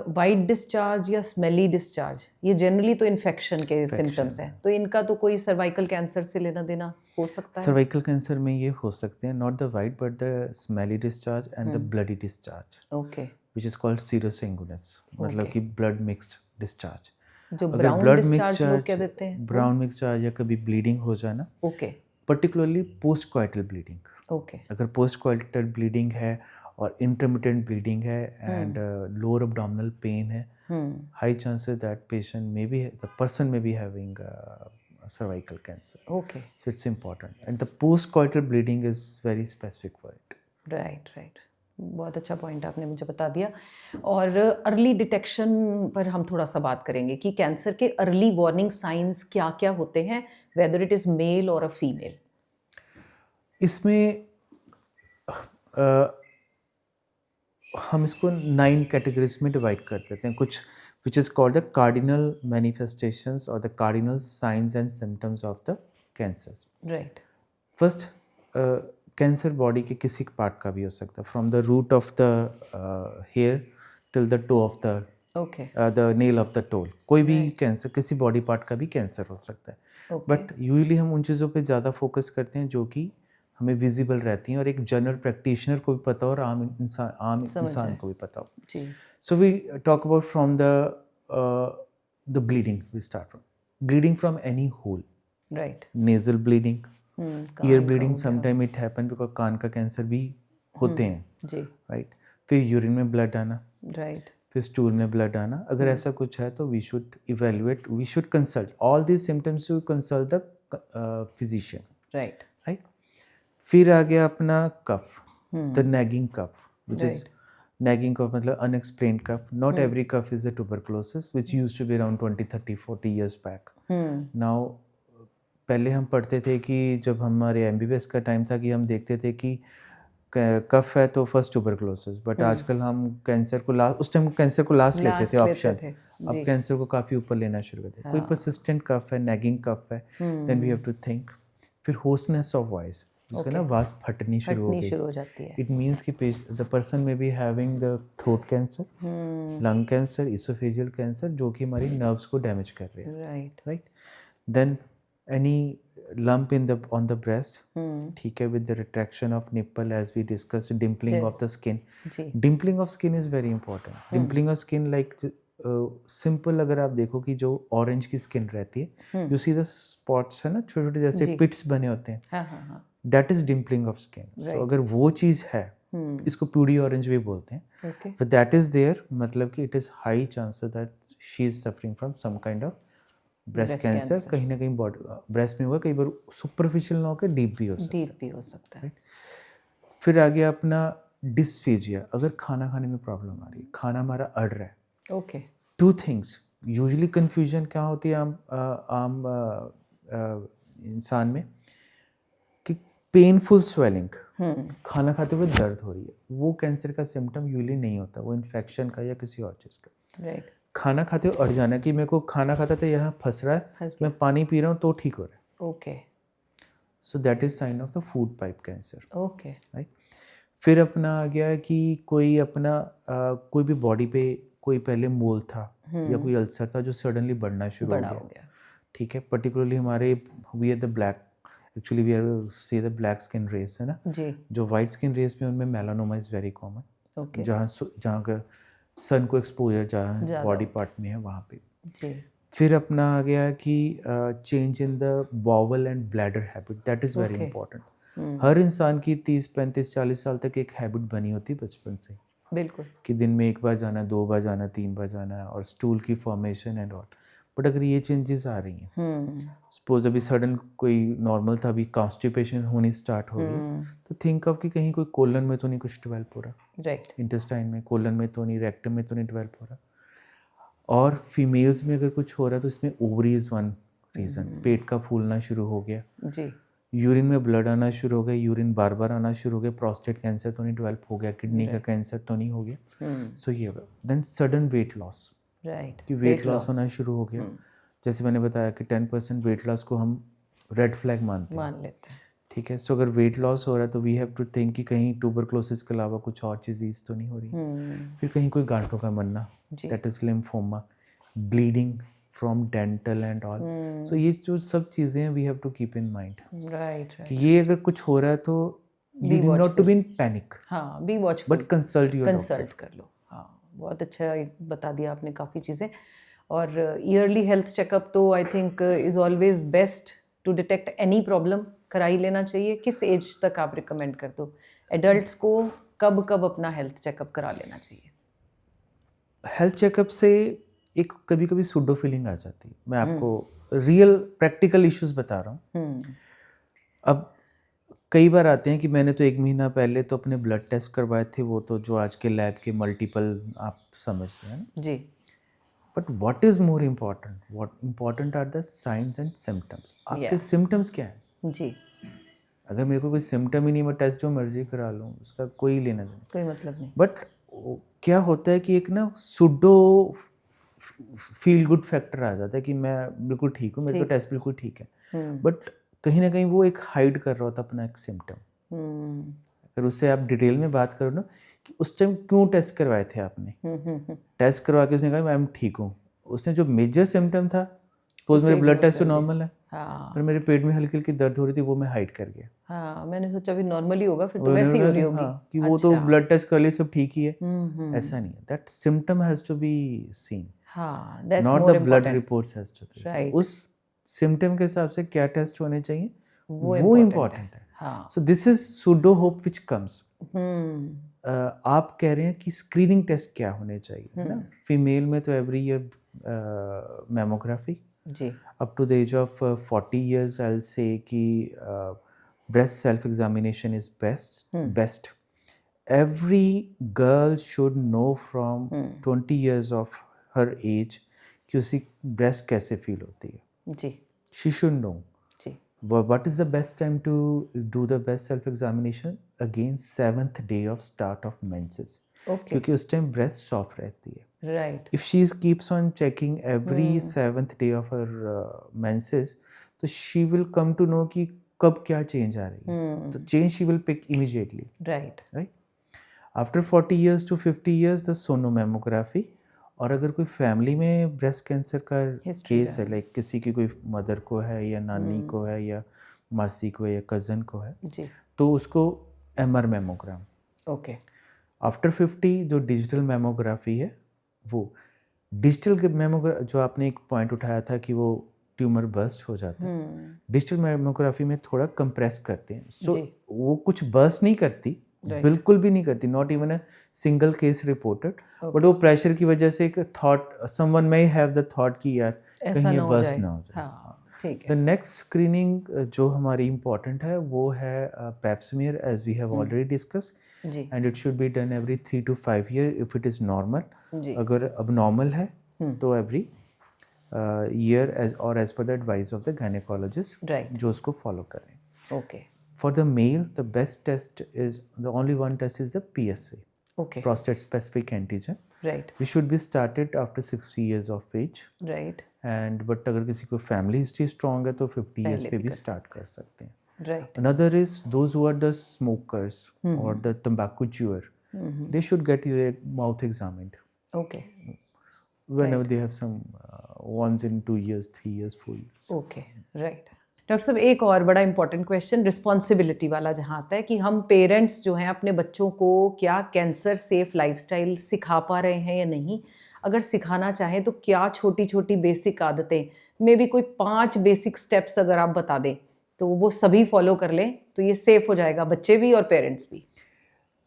वाइट डिस्चार्ज या स्मेली डिस्चार्ज, ये जनरली तो इन्फेक्शन के सिम्टम्स हैं, तो इनका तो कोई सर्वाइकल कैंसर से लेना देना हो सकता है? सर्वाइकल कैंसर में ये हो सकते हैं, not the white but the smelly discharge and the bloody discharge, okay. Which is called serosanguineous, मतलब कि ब्लड मिक्स्ड डिस्चार्ज। जो अगर ब्राउन ब्लड डिस्चार्ज लोग क्या देते हैं? ब्राउन मिक्सचार्ज या कभी ब्लीडिंग हो जाना, okay. Particularly post क्वाइटल bleeding. Okay. अगर पोस्ट क्वाइटल ब्लीडिंग है और इंटरमिटेंट ब्लीडिंग है एंड लोअर abdominal पेन है, high chances that patient may be the person may be having cervical cancer. Okay. So it's important, and the post coital bleeding is very specific for it. Right. Right. बहुत अच्छा point आपने मुझे बता दिया। और early detection पर हम थोड़ा सा बात करेंगे कि कैंसर के अर्ली वार्निंग साइंस क्या क्या होते हैं, वेदर इट इज़ मेल और अ फीमेल। इसमें हम इसको 9 कैटेगरीज में डिवाइड कर देते हैं, कुछ which is called the cardinal manifestations और the cardinal signs and symptoms of the cancers. Right. First, cancer body के किसी पार्ट का भी हो सकता है, from the root of the hair till the toe of the okay. The nail of the toe. कोई भी कैंसर, किसी बॉडी पार्ट का भी कैंसर हो सकता है। बट यूजुअली हम उन चीज़ों पे ज़्यादा फोकस करते हैं जो कि हमें विजिबल रहती हैं और एक जनरल प्रैक्टिशनर को भी पता हो और आम इंसान को भी पता हो। जी। So we talk about from the bleeding. We start from bleeding from any hole, right. Nasal bleeding, ear bleeding, sometime it happen because कान का कैंसर भी होते हैं, जी। राइट। फिर यूरिन में ब्लड आना, राइट। फिर स्टूल में ब्लड आना। अगर ऐसा कुछ है तो we should evaluate, we should consult all these symptoms to consult the physician, right. Right. फिर आ गया अपना cough. The nagging cough, which is nagging cough मतलब unexplained cough. Not every cough is a tuberculosis, which used to be around 20, 30, 40 years back. Now पहले हम पढ़ते थे कि जब हमारे MBBS का टाइम था कि हम देखते थे कि कफ है तो फर्स्ट ट्यूबरकुलोसिस, बट आजकल हम कैंसर को उस टाइम कैंसर को लास्ट लेते थे ऑप्शन, अब कैंसर को काफ़ी ऊपर लेना शुरू करते हैं। कोई परसिस्टेंट कफ है, नैगिंग कफ है, then we have to think. फिर होर्सनेस ऑफ वॉइस, जिसका ना आवाज फटनी शुरू हो जाती है। इट मींस कि the person may be having the throat cancer, lung cancer, oesophageal cancer, जो कि हमारी नर्व्स को डैमेज कर रहे हैं, right. Then any lump on the breast, ठीक है, with the retraction of nipple, as we discussed, dimpling of the skin. Dimpling of skin is very important. Dimpling of skin, like simple अगर आप देखो कि जो ऑरेंज की skin रहती है, you see the spots है ना, छोटे छोटे जैसे पिट्स बने होते हैं, that is dimpling of skin. So अगर वो चीज़ है, इसको प्यूडी ऑरेंज भी बोलते हैं, but that is there, मतलब कि it is high chances that she is suffering from some kind of breast cancer. कहीं ना कहीं बॉडी ब्रेस्ट में हुआ, कई बार सुपरफिशियल ना होकर डीप भी हो सकता है। फिर आ गया अपना डिस्फेजिया, अगर खाना खाने में प्रॉब्लम आ रही है, खाना हमारा अड़ रहा है, okay, two things usually confusion क्या होती है आम इंसान में, कि पेनफुल स्वेलिंग, खाना खाते हुए दर्द हो रही है, वो कैंसर का सिम्टम यूजुअली नहीं होता, वो इन्फेक्शन का या किसी और चीज़ का। राइट। खाना खाते हुए अड़ जाना, कि मेरे को खाना खाता था यहाँ फंस रहा है, मैं पानी पी रहा हूँ तो ठीक हो रहा है, okay, so that is sine of the food pipe cancer, okay, right. फिर अपना आ गया कि कोई अपना कोई भी बॉडी पे कोई पहले मोल था या कोई अल्सर था जो सडनली बढ़ना शुरू हो गया, ठीक है। पर्टिकुलरली हमारे we are the black, actually we are से द ब्लैक स्किन रेस है ना जी, जो वाइट स्किन रेस में उनमें melanoma is very common, okay, जहाँ का सन को एक्सपोजर जहाँ बॉडी पार्ट में है वहाँ पे जी। फिर अपना आ गया कि change in the bowel and bladder habit, that is very important. हर इंसान की 30, 35, 40 साल तक एक हैबिट बनी होती है बचपन से, बिल्कुल, कि दिन में 1 बार जाना, 2 बार जाना, 3 बार जाना, और स्टूल की फॉर्मेशन एंड ऑल। बट अगर ये चेंजेस आ रही हैं, सपोज अभी सडन कोई नॉर्मल था, अभी कॉन्स्टिपेशन होनी स्टार्ट हो रही, तो थिंक ऑफ कि कहीं कोई कोलन में तो नहीं कुछ डेवलप हो रहा, राइट, इंटेस्टाइन में, कोलन में तो नहीं, रेक्टम में तो नहीं डेवलप हो रहा। और फीमेल्स में अगर कुछ हो रहा है तो इसमें ओवरी इज़ वन रीज़न, पेट का फूलना शुरू हो गया जी, यूरिन में ब्लड आना शुरू हो गया, यूरिन बार बार आना शुरू हो गया, प्रोस्टेट कैंसर तो नहीं डेवलप हो गया, किडनी का कैंसर तो नहीं हो गया, सो ये होगा। Then sudden weight loss, right, कि वेट लॉस होना शुरू हो गया। जैसे मैंने बताया कि 10% वेट लॉस को हम रेड फ्लैग मान लेते हैं, ठीक है। सो अगर वेट लॉस हो रहा है तो वी हैव टू थिंक कि कहीं ट्यूबरकुलोसिस के अलावा कुछ और डिजीज तो नहीं हो रही। फिर कहीं कोई गांठों का बनना, that is lymphoma, bleeding from dental and all. So ये जो सब चीज़ें हैं we have to keep in mind, right, ये अगर कुछ हो रहा है तो you need not to be in panic, हाँ, बी वॉचफुल, बट कंसल्ट कर लो। हाँ, बहुत अच्छा बता दिया आपने काफ़ी चीज़ें। और ईयरली हेल्थ चेकअप तो I think is always best to detect any problem, करा ही लेना चाहिए। किस एज तक आप रिकमेंड कर दो एडल्ट्स को, कब कब अपना हेल्थ चेकअप करा लेना चाहिए? हेल्थ चेकअप से एक कभी कभी सूडो फीलिंग आ जाती है, मैं आपको रियल प्रैक्टिकल इश्यूज बता रहा हूँ। अब कई बार आते हैं कि मैंने तो 1 महीना पहले तो अपने ब्लड टेस्ट करवाए थे, वो तो जो आज के लैब के मल्टीपल आप समझते हैं जी, but what is more important, what important are the signs and symptoms. आपके सिम्टम्स क्या है जी, अगर मेरे को कोई सिम्टम ही नहीं, मैं टेस्ट जो मर्जी करा लूँ, उसका कोई लेना देना, कोई मतलब नहीं। बट क्या होता है कि एक ना सुडो फील गुड फैक्टर आ जाता है कि मैं बिल्कुल ठीक हूँ, मेरे तो टेस्ट बिल्कुल ठीक है, बट कहीं ना कहीं वो एक हाइड कर रहा होता अपना एक सिम्टम। अगर उससे आप डिटेल में बात करो ना कि उस टाइम क्यों टेस्ट करवाए थे आपने, टेस्ट करवा के उसने कहा मैं ठीक हूँ, उसने जो मेजर सिम्टम था, सपोज मेरे ब्लड टेस्ट तो नॉर्मल है, हाँ, पर मेरे पेट में हल्की हल्की दर्द हो रही थी, वो मैं हाइड कर गया। हाँ, मैंने सोचा भी नॉर्मल ही होगा, फिर तो वैसे ही हो रही होगी, हाँ, कि वो तो ब्लड टेस्ट कर लिए सब ठीक ही है, ऐसा नहीं है। That symptom has to be seen, हाँ, that's not the blood reports has to be, right. उस सिम्टम के हिसाब से क्या टेस्ट होने चाहिए वो इम्पोर्टेंट है। सो this is pseudo hope which comes. आप कह रहे हैं कि स्क्रीनिंग टेस्ट क्या होने चाहिए ना, फीमेल में तो एवरी ईयर मैमोग्राफी जी, up to the age of 40 years I will say कि breast self examination is best. every girl should know from 20 years of her age कि उसी breast कैसे feel होती है. जी She should know. जी What is the best time to do the best self examination? Again, 7th day of start of menses. Okay क्योंकि उस time breast soft रहती है. Right If she keeps on checking every 7th day of her menses, तो she will come to know कि कब क्या change आ रही है. तो change she will pick immediately, right right? After 40 years to 50 years, the sonomammography. और अगर कोई फैमिली में ब्रेस्ट कैंसर का History केस है, लाइक किसी की कोई मदर को है या नानी को है या मासी को है या कज़न को है, जी तो उसको MR मैमोग्राम. ओके आफ्टर 50 जो डिजिटल मैमोग्राफी है, वो डिजिटल मैमोग्राफी जो आपने एक पॉइंट उठाया था कि वो ट्यूमर बर्स्ट हो जाता है, डिजिटल मैमोग्राफी में थोड़ा कंप्रेस करते हैं. सो जी. वो कुछ बर्स्ट नहीं करती, बिल्कुल भी नहीं करती, not even a single case reported. But वो प्रेशर की वजह से एक thought, someone may have the thought कि यार ऐसा कहीं ये ना हो बर्स्ट जाए. ना हो जाए. हाँ ठीक द है नेक्स्ट स्क्रीनिंग जो हमारी इम्पॉर्टेंट है वो है pap smear, as we have already discussed. जी and it should be done every 3 to 5 year if it is normal. जी अगर अब नॉर्मल है तो एवरी ईयर और as per the advice of the gynaecologist right जो उसको फॉलो करें. Okay For the male, the best test is the only one test is the PSA, okay prostate specific antigen. Right Which should be started after 60 years of age. Right And but अगर किसी को family history strong है तो 50 years पहले पे भी भी कर start कर सकते हैं. Right Another is those who are the smokers or the tobacco chewer. They should get their mouth examined okay whenever they have some once in 2 years, 3 years, 4 years. Okay right. Doctor साहब एक और बड़ा important question responsibility वाला जहाँ आता है कि हम पेरेंट्स जो हैं अपने बच्चों को क्या कैंसर सेफ लाइफस्टाइल सिखा पा रहे हैं या नहीं. अगर सिखाना चाहें तो क्या छोटी छोटी बेसिक आदतें, मे बी कोई 5 बेसिक स्टेप्स अगर आप बता दें तो वो सभी फॉलो कर लें तो ये सेफ हो जाएगा, बच्चे भी और पेरेंट्स भी.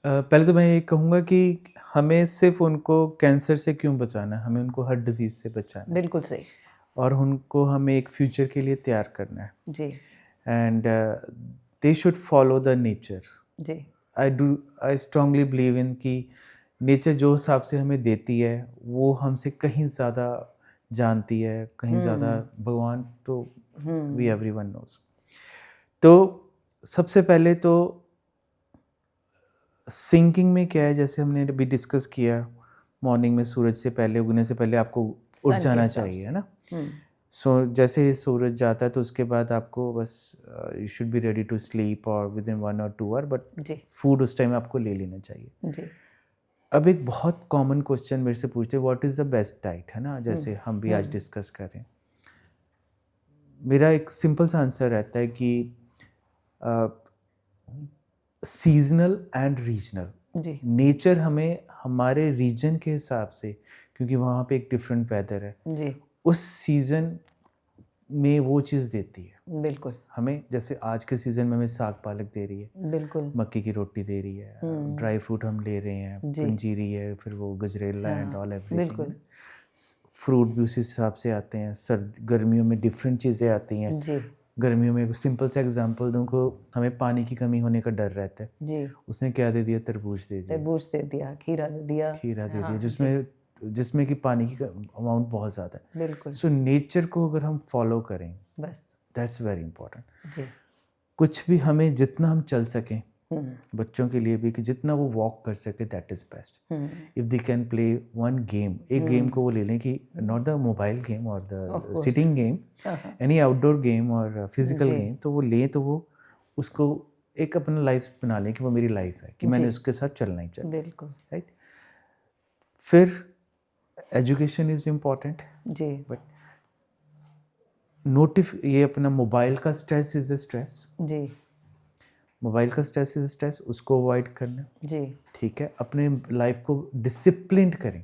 पहले तो मैं ये कहूँगा कि हमें सिर्फ उनको कैंसर से क्यों बचाना है, हमें उनको हर डिजीज़ से बचाना है बिल्कुल सही. और उनको हमें एक फ्यूचर के लिए तैयार करना है. जी and they should follow the nature. जी आई स्ट्रांगली बिलीव इन कि नेचर जो हिसाब से हमें देती है वो हमसे कहीं ज़्यादा जानती है, कहीं ज़्यादा भगवान तो वी एवरीवन नोज. तो सबसे पहले तो सिंकिंग में क्या है, जैसे हमने अभी डिस्कस किया, मॉर्निंग में सूरज से पहले उगने से पहले आपको उठ के जाना हिसाब चाहिए, से. है ना. सो जैसे ही सूरज जाता है तो उसके बाद आपको बस you should be ready to sleep और within 1 or 2 hour, but जी फूड उस टाइम आपको ले लेना चाहिए. जी अब एक बहुत कॉमन क्वेश्चन मेरे से पूछते हैं, what is the best diet, है ना, जैसे हम भी आज डिस्कस कर रहे हैं. मेरा एक सिंपल सा आंसर रहता है कि सीजनल एंड रीजनल. जी नेचर हमें हमारे रीजन के हिसाब से, क्योंकि वहाँ पे एक डिफरेंट वेदर है, जी उस सीज़न में वो चीज़ देती है बिल्कुल हमें. जैसे आज के सीज़न में हमें साग पालक दे रही है, बिल्कुल मक्की की रोटी दे रही है, ड्राई फ्रूट हम ले रहे हैं, जी. पंजीरी है, फिर वो गजरेला एंड ऑल बिल्कुल. एवरीथिंग. फ्रूट भी उसी हिसाब से आते हैं. सर्द गर्मियों में डिफरेंट चीज़ें आती हैं. जी गर्मियों में सिंपल सा एग्जांपल दूँ को हमें पानी की कमी होने का डर रहता है. जी उसने क्या दे दिया, तरबूज दे दिया, तरबूज दे दिया, खीरा दे दिया. खीरा दे हाँ, दिया, जिसमें कि पानी की अमाउंट बहुत ज़्यादा है. बिल्कुल सो नेचर को अगर हम फॉलो करें, बस दैट्स वेरी इंपॉर्टेंट. जी कुछ भी हमें जितना हम चल सकें, बच्चों के लिए भी कि जितना वो वॉक कर सके, that is best. If they can play one game, एक गेम को वो ले लें कि नॉट द मोबाइल गेम और the sitting game, any outdoor game और फिजिकल गेम, तो वो लें तो वो उसको एक अपना लाइफ बना लें कि वो मेरी लाइफ है, कि मैंने उसके साथ चलना ही चाहिए. बिल्कुल राइट. फिर एजुकेशन इज़ इम्पॉर्टेंट. जी बट ये अपना मोबाइल का स्ट्रेस इज़ अ स्ट्रेस. जी मोबाइल का स्ट्रेस इज़ स्ट्रेस, उसको अवॉइड करना. जी ठीक है. अपने लाइफ को डिसिप्लिन करें.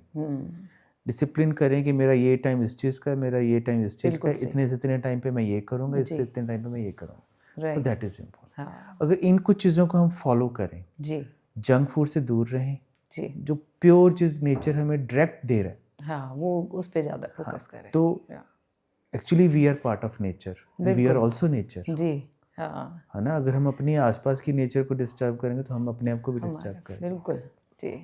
डिसिप्लिन करें कि मेरा ये टाइम इस चीज़ का, मेरा ये टाइम इस चीज़ का, बिल्कुल सही. इतने से इतने टाइम पे मैं ये करूँगा, इससे जी. इतने टाइम पे मैं ये करूँगा. सो राइट दैट इज़ इम्पोर्टेंट. हाँ अगर इन कुछ चीज़ों को हम फॉलो करें, जी जंक फूड से दूर रहें, जी जो प्योर चीज़ नेचर हमें डायरेक्ट दे रहा है, हाँ वो उस पे ज़्यादा फोकस करें. तो या. Actually we are part of nature, we are बिल्कुल. Also nature. जी हाँ, है ना? अगर हम अपनी आसपास की नेचर को डिस्टर्ब करेंगे तो हम अपने आप को भी डिस्टर्ब करेंगे। बिल्कुल जी।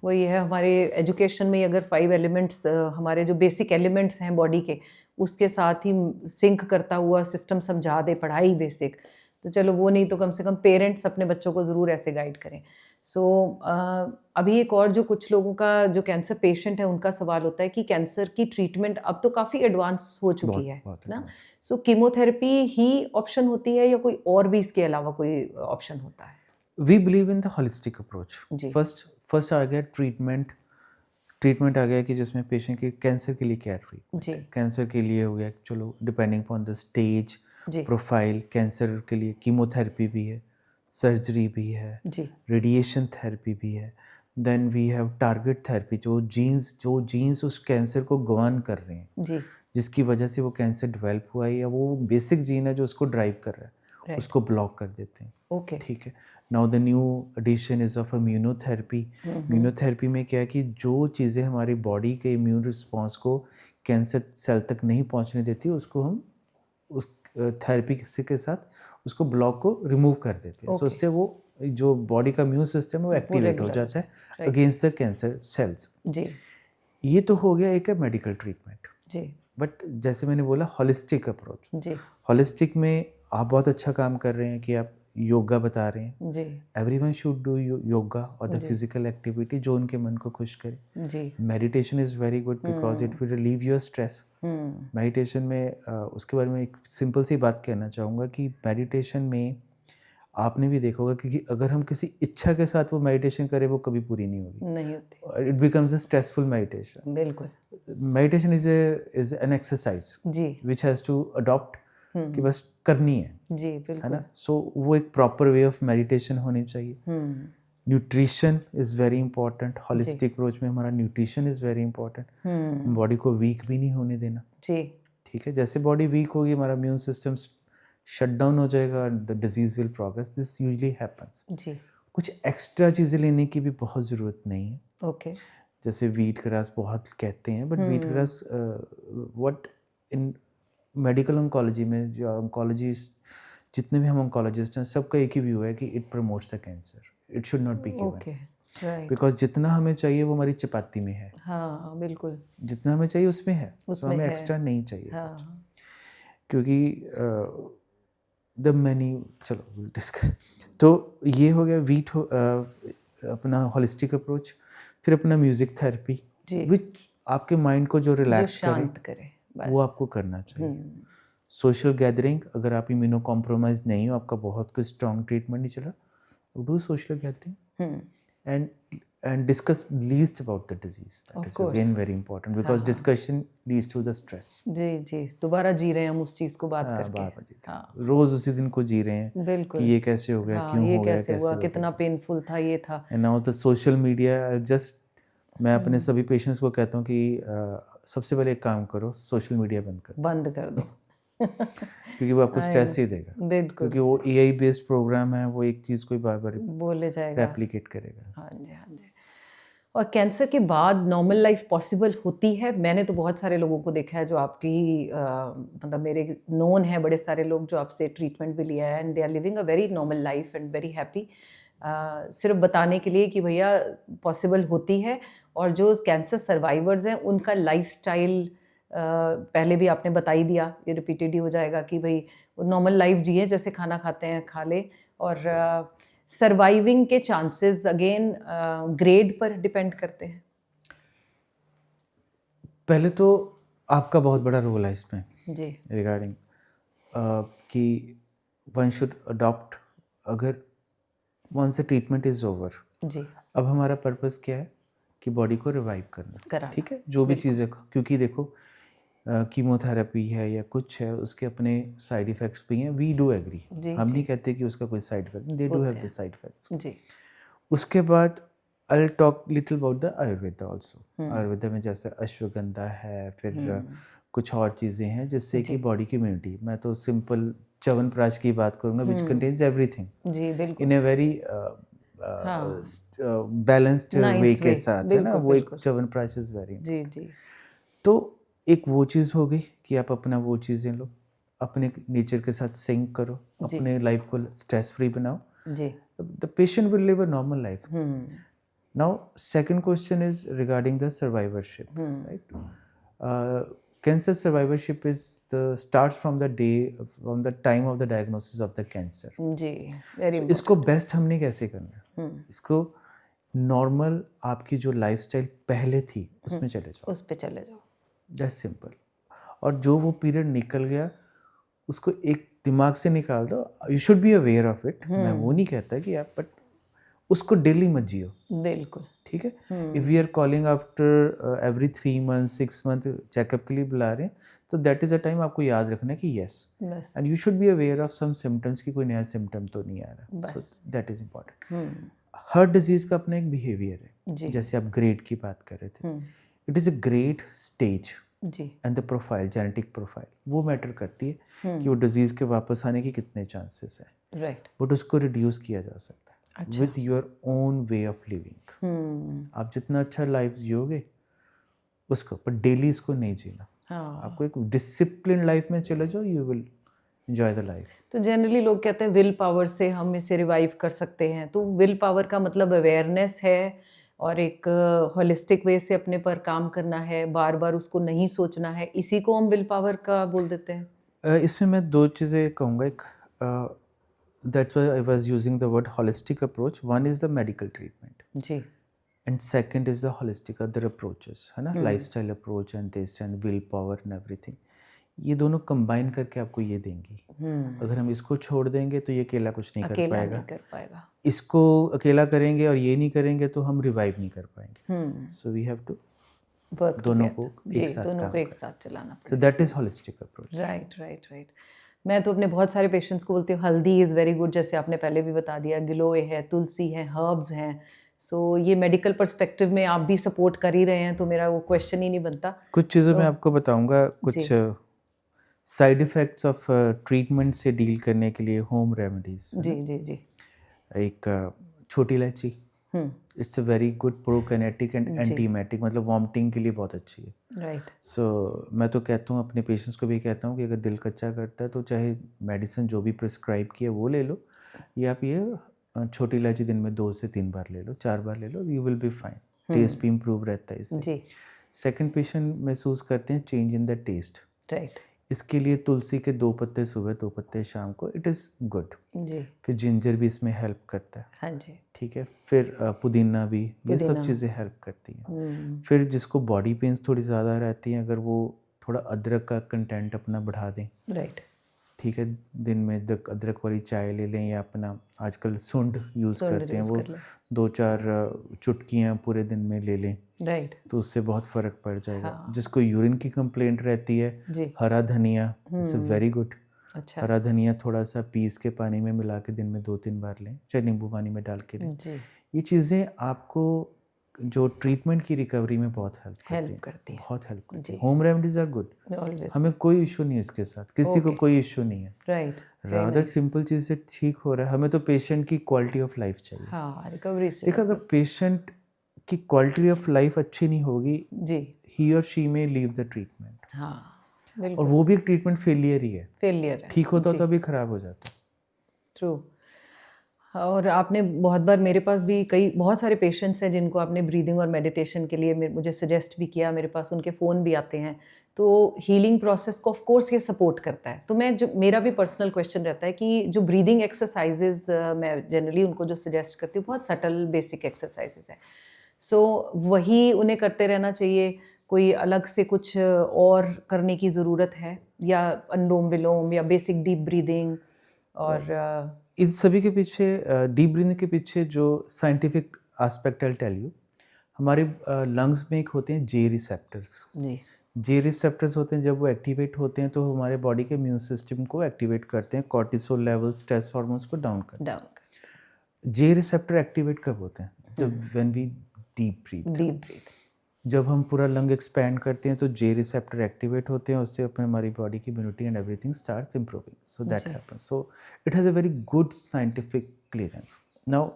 वही है, हमारे एजुकेशन में अगर 5 एलिमेंट्स, हमारे जो बेसिक एलिमेंट्स हैं बॉडी के, उसके साथ ही सिंक करता हुआ सिस्टम समझा दे पढ़ाई बेसिक, तो चलो वो नहीं तो कम से कम पेरेंट्स अपने बच्चों को ज़रूर ऐसे गाइड करें। सो अभी एक और जो कुछ लोगों का जो कैंसर पेशेंट है उनका सवाल होता है कि कैंसर की ट्रीटमेंट अब तो काफ़ी एडवांस हो चुकी बहुत है बहुत ना? advanced। सो कीमोथेरेपी ही ऑप्शन होती है या कोई और भी इसके अलावा कोई ऑप्शन होता है? We believe in the holistic approach. जी। फर्स्ट फर्स्ट आ गया ट्रीटमेंट। ट्रीटमेंट आ गया कि जिसमें पेशेंट के कैंसर के लिए क्या ट्रीटमेंट जी। है। कैंसर के लिए हो गया, चलो डिपेंडिंग अपॉन द स्टेज जी। प्रोफाइल, कैंसर के लिए कीमोथेरेपी भी है, सर्जरी भी है, जी। रेडिएशन थेरेपी भी है। Then we have target therapy, जो जीन्स उस कैंसर को गवर्न कर रहे हैं, जी। जिसकी वजह से वो कैंसर डेवलप हुआ है, या वो बेसिक जीन है जो उसको ड्राइव कर रहा है, राइट। उसको ब्लॉक कर देते हैं। ओके। ठीक है। Now the new addition is of immunotherapy. Immunotherapy में क्या है कि जो चीज़ें हमारी बॉडी के इम्यून रिस्पॉन्स को कैंसर सेल तक नहीं पहुंचने देती, उसको हम उस थेरेपी के साथ उसको ब्लॉक को रिमूव कर देते हैं। सो Okay. उससे वो जो बॉडी का इम्यून सिस्टम है वो एक्टिवेट हो regular जाता है right. Against the cancer cells. जी। ये तो हो गया एक मेडिकल ट्रीटमेंट। जी। बट जैसे मैंने बोला होलिस्टिक अप्रोच, जी। होलिस्टिक में आप बहुत अच्छा काम कर रहे हैं कि आप योगा बता रहे हैं। जी। एवरीवन शुड डू योगा और द जी। फिजिकल एक्टिविटी जो उनके मन को खुश करे। जी। Meditation is very good because it will relieve your stress. Meditation में उसके बारे में एक सिंपल सी बात कहना चाहूँगा कि मेडिटेशन में आपने भी देखा होगा कि अगर हम किसी इच्छा के साथ वो मेडिटेशन करें वो कभी पूरी नहीं होगी, नहीं होती। It becomes a stressful meditation. बिल्कुल। मेडिटेशन इज एन एक्सरसाइज जी। विच हैज़ टू अडॉप्ट कि बस करनी है जी। है बिल्कुल। ना? सो वो एक प्रॉपर वे ऑफ मेडिटेशन होनी चाहिए। Nutrition is very important. Holistic approach में हमारा nutrition is very important. Body को वीक भी नहीं होने देना। जी। ठीक है। जैसे बॉडी वीक होगी हमारा इम्यून सिस्टम शट डाउन हो जाएगा, the disease will progress. This usually happens. जी। कुछ एक्स्ट्रा चीज़ें लेने की भी बहुत ज़रूरत नहीं है। ओके। जैसे वीट ग्रास बहुत कहते हैं, but wheat grass what in medical oncology में जो ऑन्कोलॉजिस्ट जितने भी हम ऑन्कोलॉजिस्ट हैं सबका एक ही व्यू है कि it promotes the cancer, it should not be given. Okay. Right. Because जितना हमें चाहिए वो हमारी चपाती में है, हाँ, बिल्कुल। जितना हमें चाहिए उसमें है, तो उसमें हमें है। एक्स्ट्रा नहीं चाहिए। हाँ। क्योंकि द मैनी, चलो डिस्कस। तो ये हो गया वीट अपना होलिस्टिक अप्रोच। फिर अपना म्यूज़िक थेरेपी जी। विच आपके माइंड को जो जो रिलैक्स करे शांत करे बस। वो आपको करना चाहिए। सोशल गैदरिंग, अगर आप इम्यूनो कॉम्प्रोमाइज नहीं हो, आपका बहुत कोई स्ट्रॉन्ग ट्रीटमेंट नहीं चला, do social gathering and discuss least about the disease. That Of is course. again very important because discussion leads to the stress. जी। जी। दोबारा जी रहे हैं हम उस चीज़ को बात करके। बार-बार जीते हैं। हाँ। रोज उसी दिन को जी रहे हैं बिल्कुल। कि ये कैसे हो गया, हाँ, क्यों ये हो गया, कैसे हुआ, हो कितना गया। पेनफुल था, ये था। And now the social media just, मैं अपने सभी पेशेंट्स को कहता हूँ कि सबसे पहले एक काम करो, सोशल मीडिया बंद करो, बंद कर दो। क्योंकि वो आपको स्ट्रेस ही देगा। बिल्कुल। क्योंकि वो AI बेस्ड प्रोग्राम है, वो एक चीज़ को बार बार बोले जाएगा। रेप्लिकेट करेगा। हाँ जी। हाँ जी। और कैंसर के बाद नॉर्मल लाइफ पॉसिबल होती है? मैंने तो बहुत सारे लोगों को देखा है जो आपकी मतलब मेरे नोन है बड़े सारे लोग जो आपसे ट्रीटमेंट भी लिया है and they are living a very normal life and very happy. सिर्फ बताने के लिए कि भैया पॉसिबल होती है। और जो कैंसर सर्वाइवर्स हैं उनका लाइफस्टाइल पहले भी आपने बता ही दिया, ये रिपीटेड ही हो जाएगा कि भाई नॉर्मल लाइफ जिए, जैसे खाना खाते हैं खा ले। और सर्वाइविंग के चांसेस अगेन ग्रेड पर डिपेंड करते हैं। पहले तो आपका बहुत बड़ा रोल है इसमें जी। रिगार्डिंग कि वन शुड अडॉप्ट, अगर once the treatment is over, जी। अब हमारा पर्पस क्या है कि बॉडी को रिवाइव करना। कराना। ठीक है। जो भी चीज़ें, क्योंकि देखो कीमोथेरेपी है या कुछ है, उसके अपने साइड इफ़ेक्ट्स भी हैं। वी डू एग्री, हम नहीं कहते कि उसका कोई साइड इफेक्ट नहीं, they do have the side effects. जी। उसके बाद I talk little about the Ayurveda also. Ayurveda में जैसे अश्वगंधा है, फिर कुछ और चीज़ें हैं जिससे कि बॉडी की इम्यूनिटी, मैं तो सिंपल च्यवनप्राश की बात करूँगा विच कंटेन्स एवरीथिंग जी। बिल्कुल। इन ए वेरी बैलेंस्ड वे के साथ, है ना? वो एक च्यवनप्राश इज़ वेरी। जी। जी। तो एक वो चीज़ हो गई कि आप अपना वो चीज़ें लो। अपने नेचर के साथ सिंक करो, जी। अपने लाइफ को स्ट्रेस फ्री बनाओ, जी। the patient will live a normal life. Now, second question is regarding the survivorship, right? Cancer survivorship is starts from the time of the diagnosis of the cancer. जी, very So, इसको best हमने कैसे करना है? इसको normal आपकी जो lifestyle पहले थी उसमें चले जाओ, उस पे चले जाओ। Just simple. और जो वो पीरियड निकल गया उसको एक दिमाग से निकाल दो। You should be aware of it, मैं वो नहीं कहता कि आप, बट उसको डेली मत जियो, बिल्कुल। ठीक है। If we are calling after every 3 month 6 month checkup के लिए बुला रहे हैं, तो दैट इज़ अ टाइम आपको याद रखना है कि येस, बस and you should be aware of some symptoms की कोई नया सिम्टम तो नहीं आ रहा, सो दैट इज़ इम्पॉर्टेंट। हर डिजीज़ का अपना एक बिहेवियर है, जी। जैसे आप ग्रेड की बात कर रहे थे, it is a grade stage जी। And the profile, genetic profile वो मैटर करती है कि वो डिजीज़ के वापस आने के कितने चांसेस हैं, राइट। बट उसको रिड्यूस किया जा सकता है with your own way of living. आप जितना अच्छा लाइफ जियोगे उसको, पर डेली इसको नहीं जीना। आपको एक डिसिप्लिन लाइफ में चले जाओ, you will enjoy the life. तो जनरली लोग कहते हैं विल पावर से हम इसे रिवाइव कर सकते हैं, तो विल पावर का मतलब अवेयरनेस है और एक होलिस्टिक वे से अपने पर काम करना है, बार बार उसको नहीं सोचना है, इसी को हम विल पावर का बोल देते हैं। इसमें मैं दो चीज़ें कहूँगा। एक that's why I was using the word holistic approach. One is the medical treatment जी। And second is the holistic other approaches, है ना, lifestyle approach and this and will power and everything. ये दोनों कंबाइन करके आपको ये देंगी। अगर हम इसको छोड़ देंगे तो ये अकेला कुछ नहीं कर अकेला पाएगा, नहीं कर पाएगा। इसको अकेला करेंगे और ये नहीं करेंगे तो हम रिवाइव नहीं कर पाएंगे। So we have to work दोनों को जी, एक साथ दोनों काम को एक करना। साथ चलाना सो पड़ेगा। That is holistic approach. Right right right. मैं तो अपने बहुत सारे पेशेंट्स को बोलती हूँ हल्दी इज़ वेरी गुड, जैसे आपने पहले भी बता दिया, गिलोय है, तुलसी है, हर्ब्स हैं। सो ये मेडिकल पर्सपेक्टिव में आप भी सपोर्ट कर ही रहे हैं, तो मेरा वो क्वेश्चन ही नहीं बनता। कुछ चीज़ें मैं आपको बताऊंगा, कुछ साइड इफ़ेक्ट्स ऑफ ट्रीटमेंट से डील करने के लिए होम रेमेडीज। जी जी जी। एक छोटी इलायची, it's a very good prokinetic and antiemetic, मतलब वॉमिटिंग के लिए बहुत अच्छी है। राइट। सो मैं तो कहता हूँ अपने पेशेंट्स को भी कहता हूँ कि अगर दिल कच्चा करता है तो चाहे मेडिसिन जो भी प्रिस्क्राइब की है वो ले लो, या आप ये छोटी इलायची दिन में 2 से 3 बार ले लो, 4 बार ले लो, you will be fine. Taste भी इम्प्रूव रहता है इससे। जी। सेकंड पेशेंट महसूस करते हैं change in the taste, right. इसके लिए तुलसी के 2 पत्ते सुबह 2 पत्ते शाम को, इट इज़ गुड। जी। फिर जिंजर भी इसमें हेल्प करता है, हाँ जी। ठीक है। फिर पुदीना भी, ये सब चीज़ें हेल्प करती हैं। फिर जिसको बॉडी पेन्स थोड़ी ज़्यादा रहती हैं, अगर वो थोड़ा अदरक का कंटेंट अपना बढ़ा दें, राइट। ठीक है, दिन में अदरक वाली चाय ले लें, या अपना आजकल सुंड यूज़ करते हैं, वो 2-4 चुटकियाँ पूरे दिन में ले लें, राइट। तो उससे बहुत फ़र्क पड़ जाएगा। जिसको यूरिन की कंप्लेंट रहती है, हरा धनिया इज़ वेरी गुड। अच्छा। हरा धनिया थोड़ा सा पीस के पानी में मिला के दिन में 2-3 बार लें, चाहे नींबू पानी में डाल के लें। जी। ये चीज़ें आपको जो ट्रीटमेंट की रिकवरी में बहुत हेल्प करती हैं, बहुत हेल्प करती हैं। होम रेमेडीज आर गुड, हमें कोई इशू नहीं है इसके साथ, किसी को कोई इशू नहीं है। राइट। रादर सिंपल चीज़ से ठीक हो रहा है, हमें तो पेशेंट की क्वालिटी ऑफ लाइफ चाहिए। हाँ, रिकवरी से। देखो, अगर पेशेंट की क्वालिटी ऑफ लाइफ अच्छी नहीं होगी, जी, ही और शी में लीव द ट्रीटमेंट। हाँ और बिल्कुल। वो भी एक ट्रीटमेंट फेलियर ही है, फेलियर है। ठीक होता तो अभी खराब हो जाता। ट्रू। और आपने बहुत बार, मेरे पास भी बहुत सारे पेशेंट्स हैं जिनको आपने ब्रीदिंग और मेडिटेशन के लिए मुझे सजेस्ट भी किया, मेरे पास उनके फ़ोन भी आते हैं, तो हीलिंग प्रोसेस को ऑफ कोर्स ये सपोर्ट करता है। तो मेरा भी पर्सनल क्वेश्चन रहता है कि जो ब्रीदिंग एक्सरसाइजेज मैं जनरली उनको जो सजेस्ट करती हूँ, बहुत सटल बेसिक एक्सरसाइजेज है, सो वही उन्हें करते रहना चाहिए, कोई अलग से कुछ और करने की ज़रूरत है, या अनुलोम विलोम या बेसिक डीप ब्रीदिंग? और इन सभी के पीछे, डीप ब्रीथिंग के पीछे जो scientific aspect I tell you, हमारे लंग्स में एक होते हैं जे रिसेप्टर्स। जी। जे रिसेप्टर्स होते हैं, जब वो एक्टिवेट होते हैं तो हमारे बॉडी के इम्यून सिस्टम को एक्टिवेट करते हैं, कॉर्टिसोल लेवल, स्ट्रेस हार्मोन्स को डाउन करते हैं। जे रिसेप्टर एक्टिवेट कब होते हैं? जब व्हेन वी डीप ब्रीथ, जब हम पूरा लंग एक्सपैंड करते हैं तो जे रिसेप्टर एक्टिवेट होते हैं, उससे अपने हमारी बॉडी की immunity and everything starts improving, so that happens. So it has a very good scientific clearance. Now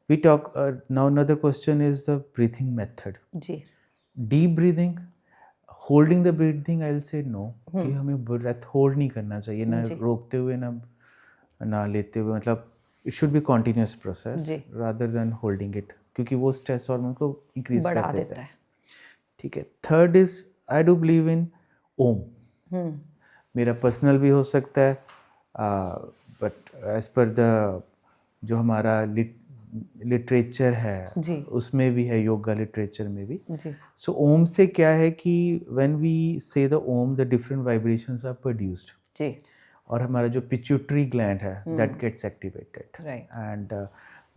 we talk, now another question is the breathing method. जी। Deep breathing, holding the breathing I will say no, कि हमें breath hold नहीं करना चाहिए, ना जी। रोकते हुए ना लेते हुए, मतलब it should be continuous process जी। रादर देन होल्डिंग इट, क्योंकि वो स्ट्रेस हार्मोन को इंक्रीज बढ़ा कर देता देता है। है। ठीक है। Third is I do believe in Om. Hmm. मेरा पर्सनल भी हो सकता है, बट एज पर द जो हमारा लिटरेचर है जी। उसमें भी है, योगा लिटरेचर में भी। जी। सो ओम से क्या है कि when we say the Om the different vibrations are produced, जी। और हमारा जो पिट्यूटरी ग्लैंड है that gets activated right. And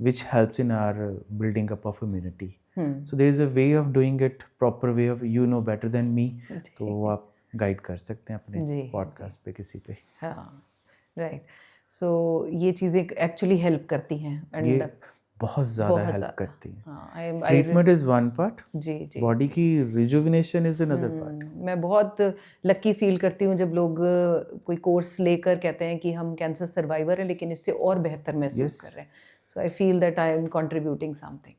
which helps in our building up of immunity. So there is a way of doing it, proper way of, you know better than me, तो वो आप guide कर सकते हैं अपने जी, podcast पे किसी पे। हाँ, राइट। सो ये चीज़ें एक्चुअली हेल्प करती हैं ये एंड बहुत ज़्यादा बहुत हेल्प ज़्यादा। करती है। हाँ, ट्रीटमेंट इज़ वन पार्ट, जी, जी, बॉडी की रिजुविनेशन इज़ अनदर पार्ट। मैं बहुत लकी फील करती हूँ जब लोग कोई कोर्स लेकर कहते हैं कि हम कैंसर सर्वाइवर हैं लेकिन इससे और बेहतर महसूस Yes. कर रहे हैं। So I feel that I am contributing something.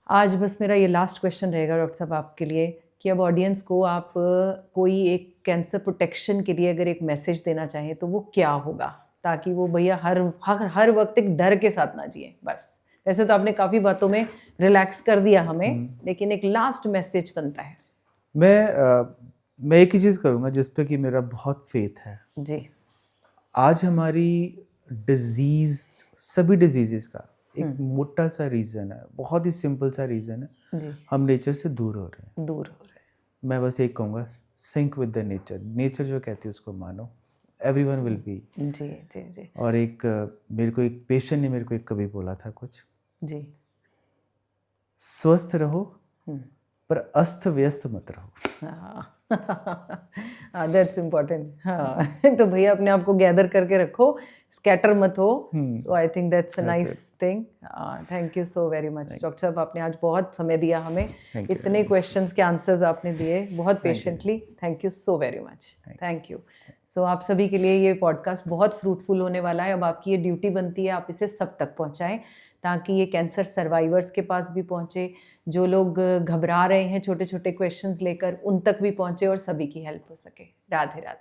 आज बस मेरा ये लास्ट क्वेश्चन रहेगा डॉक्टर साहब आपके लिए, कि अब ऑडियंस को आप कोई एक कैंसर प्रोटेक्शन के लिए अगर एक मैसेज देना चाहें तो वो क्या होगा, ताकि वो भैया हर वक्त एक डर के साथ ना जिए। बस वैसे तो आपने काफ़ी बातों में रिलैक्स कर दिया हमें, लेकिन एक लास्ट मैसेज बनता है। मैं एक ही चीज़ करूँगा जिस पे कि मेरा बहुत फेथ है। जी। आज हमारी डिजीज़, सभी डिजीज़ का एक मोटा सा रीज़न है, बहुत ही सिंपल सा रीज़न है, जी। हम नेचर से दूर हो रहे हैं। दूर हो रहे मैं बस एक कहूँगा, sink with the nature, nature जो कहती है उसको मानो, एवरीवन विल बी। हैं। जी, जी, जी, और एक मेरे को एक पेशेंट ने मेरे को एक कभी बोला था कुछ, जी। स्वस्थ रहो पर अस्त व्यस्त मत रहो। हाँ, दैट्स इम्पोर्टेंट। हाँ, तो भैया अपने आप को गैदर करके रखो, स्कैटर मत हो। So I think that's a nice thing. Thank you so very much doctor साहब, आपने आज बहुत समय दिया हमें, इतने क्वेश्चंस के आंसर्स आपने दिए बहुत patiently. Thank you so very much. Thank you. So आप सभी के लिए ये पॉडकास्ट बहुत फ्रूटफुल होने वाला है। अब आपकी ये ड्यूटी बनती है आप इसे सब तक पहुंचाएं, ताकि ये कैंसर सर्वाइवर्स के पास भी पहुंचे, जो लोग घबरा रहे हैं छोटे छोटे क्वेश्चंस लेकर उन तक भी पहुंचे और सभी की हेल्प हो सके। राधे राधे।